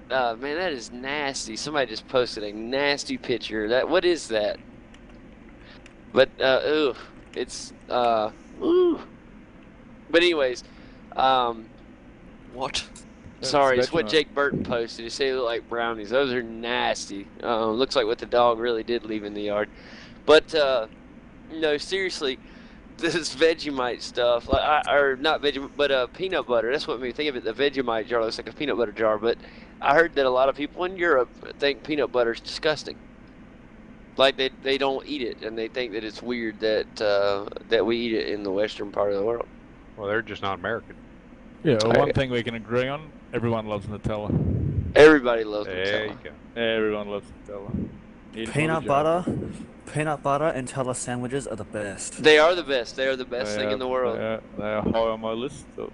that is nasty. Somebody just posted a nasty picture. What is that? But, ooh, it's, ooh. But anyways, What? sorry, it's what Vegemite. Jake Burton posted. He said they look like brownies. Those are nasty. Looks like what the dog really did leave in the yard. But, no, seriously, this Vegemite stuff, or not Vegemite, but peanut butter. That's what made me think of it. The Vegemite jar looks like a peanut butter jar, but I heard that a lot of people in Europe think peanut butter is disgusting. Like they don't eat it, and they think that it's weird that we eat it in the western part of the world. Well, they're just not American. Yeah, well, one thing we can agree on: everyone loves Nutella. Everybody loves There Nutella. you go. Everyone loves Nutella. Eat it Peanut on the jar. butter and Nutella sandwiches are the best. They are the best. They are the best thing in the world. They are high on my list of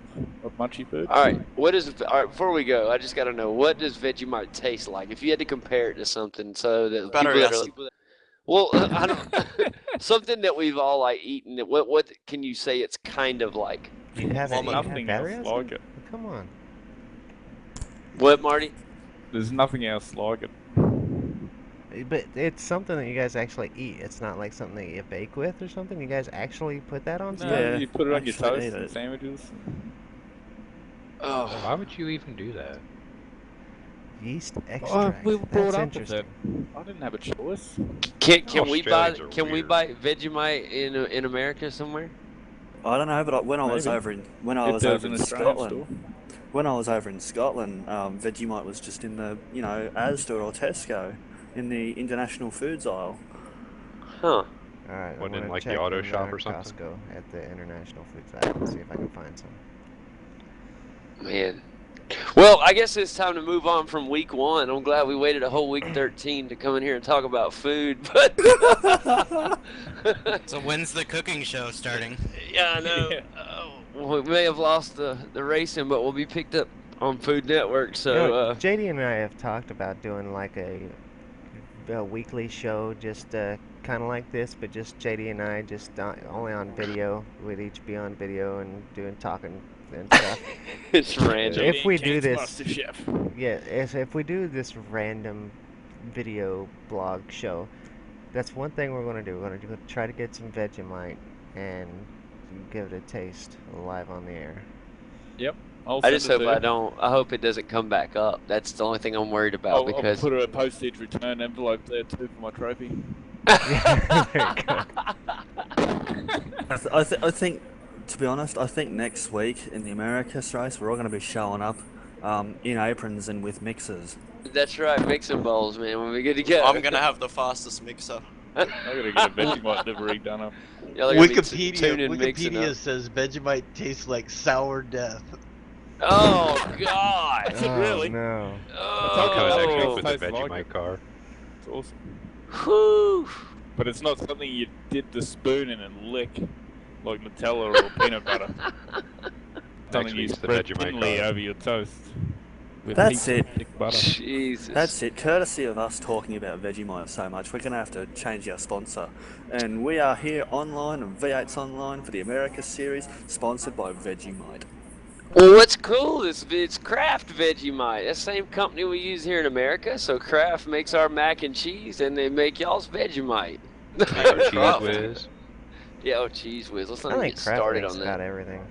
munchy food. All right, before we go, I just got to know, what does Vegemite taste like? If you had to compare it to something, so that Battery people that acid. are, well, I don't, something that we've all like eaten. What can you say it's kind of like? You haven't eaten Nothing battery else acid? like it. Come on. What, Marty? There's nothing else like it. But it's something that you guys actually eat. It's not like something that you bake with or something. You guys actually put that on stuff? No, you put it on your actually toast eat and it. sandwiches. Oh, Why would you even do that? Yeast Oh, extract. we were brought That's up with interesting. that. I didn't have a choice. Can we buy Australians are weird. Vegemite in America somewhere? I don't know, but when I was Maybe. over in It does in Scotland, Australian store. when I was over in Scotland, Vegemite was just in the Asda or Tesco, in the international foods aisle. Huh. All right, I'm What, in, gonna like, the check auto in, shop or something? Costco at the international foods aisle and see if I can find some. Man. Well, I guess it's time to move on from week 1. I'm glad we waited a whole week 13 to come in here and talk about food, but So when's the cooking show starting? yeah, I know. Yeah. We may have lost the racing, but we'll be picked up on Food Network. So You know, JD and I have talked about doing like a weekly show, just kind of like this, but just JD and I, just only on video. We'd each be on video and talking and stuff. it's random. If we do Kane's this, Master Chef. yeah, if we do this random video blog show, that's one thing we're gonna do. We're gonna try to get some Vegemite and give it a taste live on the air. Yep. I'll I send just it hope to you. I don't. I hope it doesn't come back up. That's the only thing I'm worried about I'll because put a postage return envelope there too for my trophy. I think, to be honest, I think next week in the Americas race, we're all going to be showing up in aprons and with mixers. that's right. Mixing bowls, man. When we get together, I'm gonna have the fastest mixer. I gotta get a Vegemite livery done up. Y'all are gonna be tuning mixing Wikipedia up. says Vegemite tastes like sour death. Oh God! Oh, Really? no. That comes next week Oh, with the tastes like Vegemite it. car. It's awesome. whew. But it's not something you dip the spoon in and lick like Nutella or peanut butter. Something you week's the spread Vegemite thinly car. over your toast. With That's heaps of it. thick butter. Jesus. That's it. Courtesy of us talking about Vegemite so much, we're going to have to change our sponsor. And we are here online on V8's Online for the Americas series, sponsored by Vegemite. Well, what's cool is it's Kraft Vegemite. That same company we use here in America. So Kraft makes our mac and cheese, and they make y'all's Vegemite. Cheese whiz. Yeah, oh, cheese whiz. Let's I not think get Kraft started makes on got that. everything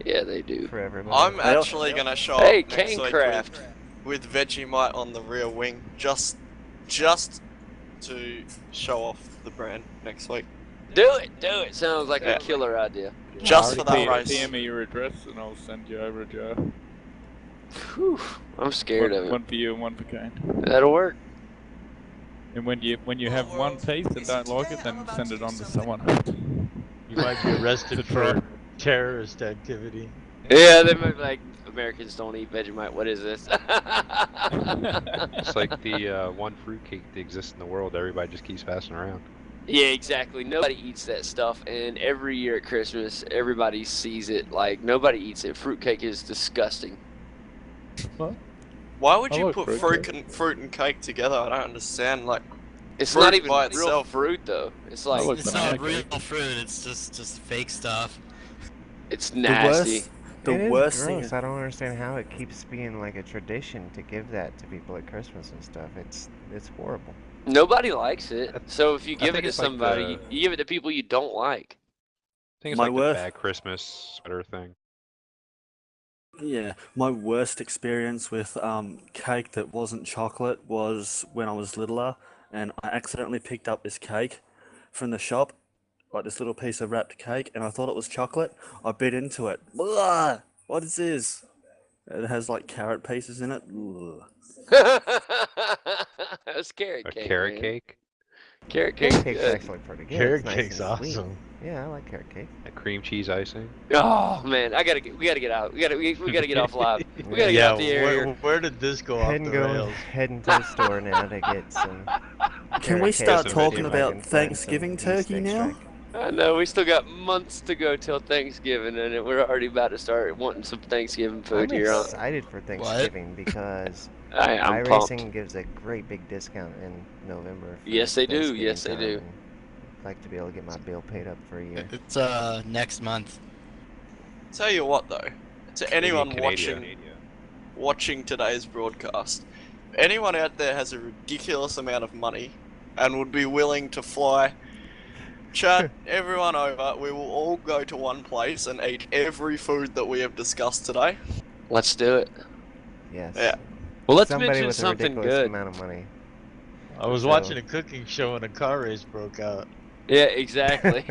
Yeah, they do. for everybody. I'm actually gonna show Hey, up next Kane week Kraft. with Vegemite on the rear wing, just to show off the brand next week. Do it. Sounds like Yeah. a killer idea. Just for that PM race. me your address and I'll send you over a jar. Whew, I'm scared one, of it. One for you and one for Kane. That'll work. And when you have one piece and don't like it, then send it on to someone. You might be arrested To try. for terrorist activity. Yeah, they might be like, Americans don't eat Vegemite. What is this? It's like the one fruitcake that exists in the world. Everybody just keeps passing around. Yeah, exactly. Nobody eats that stuff, and every year at Christmas, everybody sees it. Like, nobody eats it. Fruitcake is disgusting. Why would I you like put fruitcake. fruit and cake together? I don't understand. Like, It's fruit not even by real itself. fruit, though. It's like, like It's banana not real cake. fruit. It's just fake stuff. it's nasty. The It is worst thing. gross. I don't understand how it keeps being like a tradition to give that to people at Christmas and stuff. It's horrible. Nobody likes it. So if you give it think to it's like somebody, the- you give it to people you don't like. I think it's My like worst- the bad Christmas sweater thing. Yeah, my worst experience with cake that wasn't chocolate was when I was littler, and I accidentally picked up this cake from the shop, like this little piece of wrapped cake, and I thought it was chocolate. I bit into it. Blah! What is this? It has like carrot pieces in it. Ugh. That's carrot A cake, carrot man. cake? Carrot Carrot cake's cake's good. actually pretty good. Carrot It's nice cake's and sweet. awesome. Yeah, I like carrot cake. A cream cheese icing? Oh man, we gotta get out. We gotta get off live. We gotta get Yeah, off the air here. where did this go off the rails? Heading to the store now to get some. Can we carrot start cake, talking see if I about can find Thanksgiving some beef turkey steak now? strike. I know we still got months to go till Thanksgiving, and we're already about to start wanting some Thanksgiving food I'm here. excited for Thanksgiving because I'm pumped. iRacing gives a great big discount in November. For Yes, they do. Thanksgiving Yes, they time, do. and I'd like to be able to get my bill paid up for a year. It's next month. Tell you what though, to anyone Canadian. watching today's broadcast, if anyone out there has a ridiculous amount of money and would be willing to fly, chat everyone over, we will all go to one place and eat every food that we have discussed today. Let's do it. Yes. Yeah. Well, let's Somebody mention with a something ridiculous good. amount of money. I was So- watching a cooking show and a car race broke out. Yeah, exactly.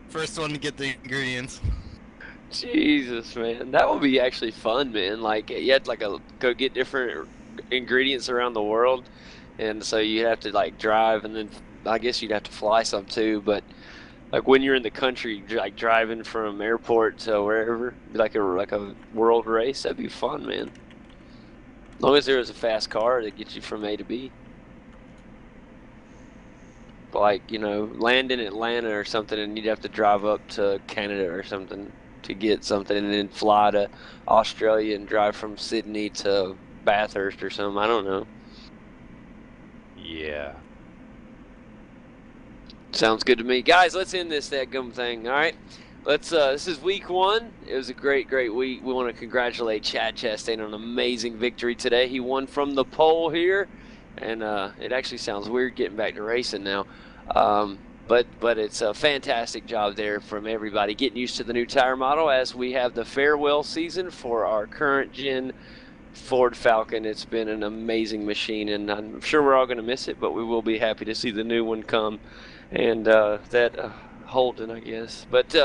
First one to get the ingredients. Jesus, man, that would be actually fun, man. Like you had to go get different ingredients around the world, and so you have to like drive, and then I guess you'd have to fly some too. But like when you're in the country, like driving from airport to wherever, like a world race, that'd be fun, man. As long as there was a fast car that gets you from A to B. Like, land in Atlanta or something, and you'd have to drive up to Canada or something to get something, and then fly to Australia and drive from Sydney to Bathurst or something. I don't know. Yeah. Sounds good to me. Guys, let's end this gum thing, all right? This is week 1. It was a great week. We want to congratulate Chad Chastain on an amazing victory today. He won from the pole here, and it actually sounds weird getting back to racing now. But it's a fantastic job there from everybody getting used to the new tire model as we have the farewell season for our current gen Ford Falcon. It's been an amazing machine, and I'm sure we're all going to miss it, but we will be happy to see the new one come, and that Holden, I guess. But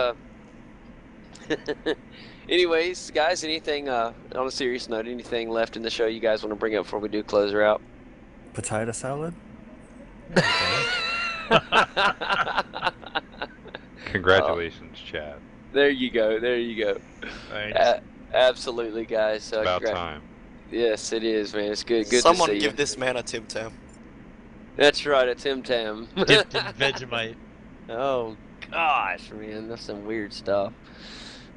anyways, guys, anything on a serious note, anything left in the show you guys want to bring up before we do close her out? Potato salad? Congratulations, Chad. There you go. Thanks. Absolutely, guys. About time. Yes, it is, man. It's good Someone to see give you. this man a Tim Tam. That's right, a Tim Tam. Dipped in Vegemite. Oh, gosh, man. That's some weird stuff.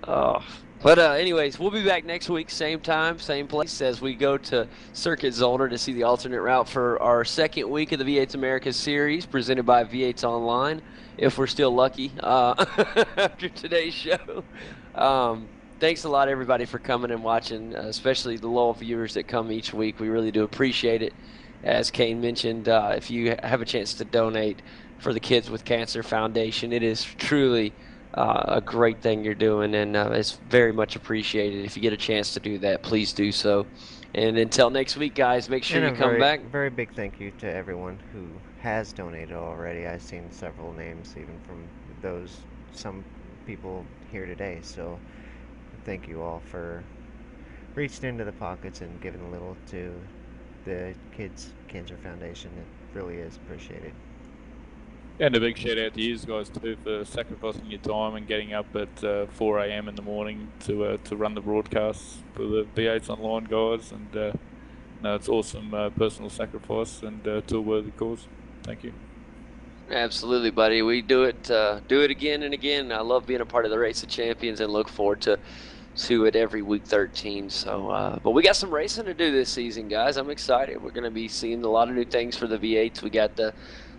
Oh. But anyways, we'll be back next week, same time, same place, as we go to Circuit Zolder to see the alternate route for our second week of the V8's America Series, presented by V8's Online, if we're still lucky, after today's show. Thanks a lot, everybody, for coming and watching, especially the loyal viewers that come each week. We really do appreciate it. As Kane mentioned, if you have a chance to donate for the Kids with Cancer Foundation, it is truly a great thing you're doing, and it's very much appreciated. If you get a chance to do that, please do so. And until next week, guys, make sure you come back. Very big thank you to everyone who has donated already. I've seen several names, even from some people here today. So thank you all for reaching into the pockets and giving a little to the Kids Cancer Foundation. It really is appreciated. And a big shout out to you guys too for sacrificing your time and getting up at 4 a.m. in the morning to run the broadcasts for the V8's Online guys. And no, it's awesome personal sacrifice and to a worthy cause. Thank you. Absolutely, buddy. We do it again and again. I love being a part of the Race of Champions and look forward to it every week 13. So, but we got some racing to do this season, guys. I'm excited. We're going to be seeing a lot of new things for the V8s.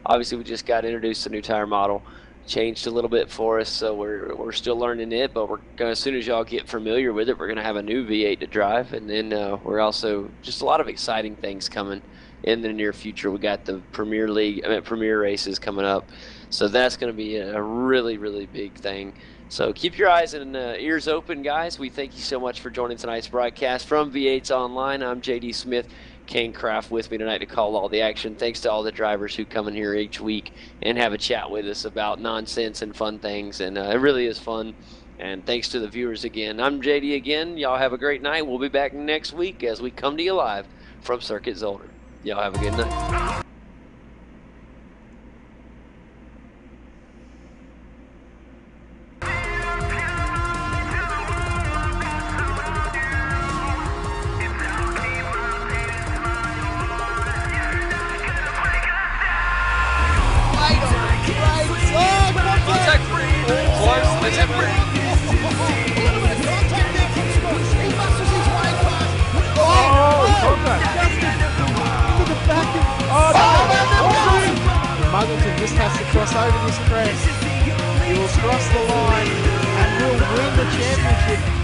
Obviously, we just got introduced to a new tire model, changed a little bit for us, so we're still learning it. But as soon as y'all get familiar with it, we're gonna have a new V8 to drive, and then we're also just a lot of exciting things coming in the near future. We got the Premier races coming up, so that's gonna be a really, really big thing. So keep your eyes and ears open, guys. We thank you so much for joining tonight's broadcast from V8's Online. I'm JD Smith. Kane Craft with me tonight to call all the action. Thanks to all the drivers who come in here each week and have a chat with us about nonsense and fun things, and it really is fun. And thanks to the viewers again. I'm JD again. Y'all have a great night. We'll be back next week as we come to you live from Circuit Zolder. Y'all have a good night. Muggleton just has to cross over this crest. He will cross the line and will win the championship.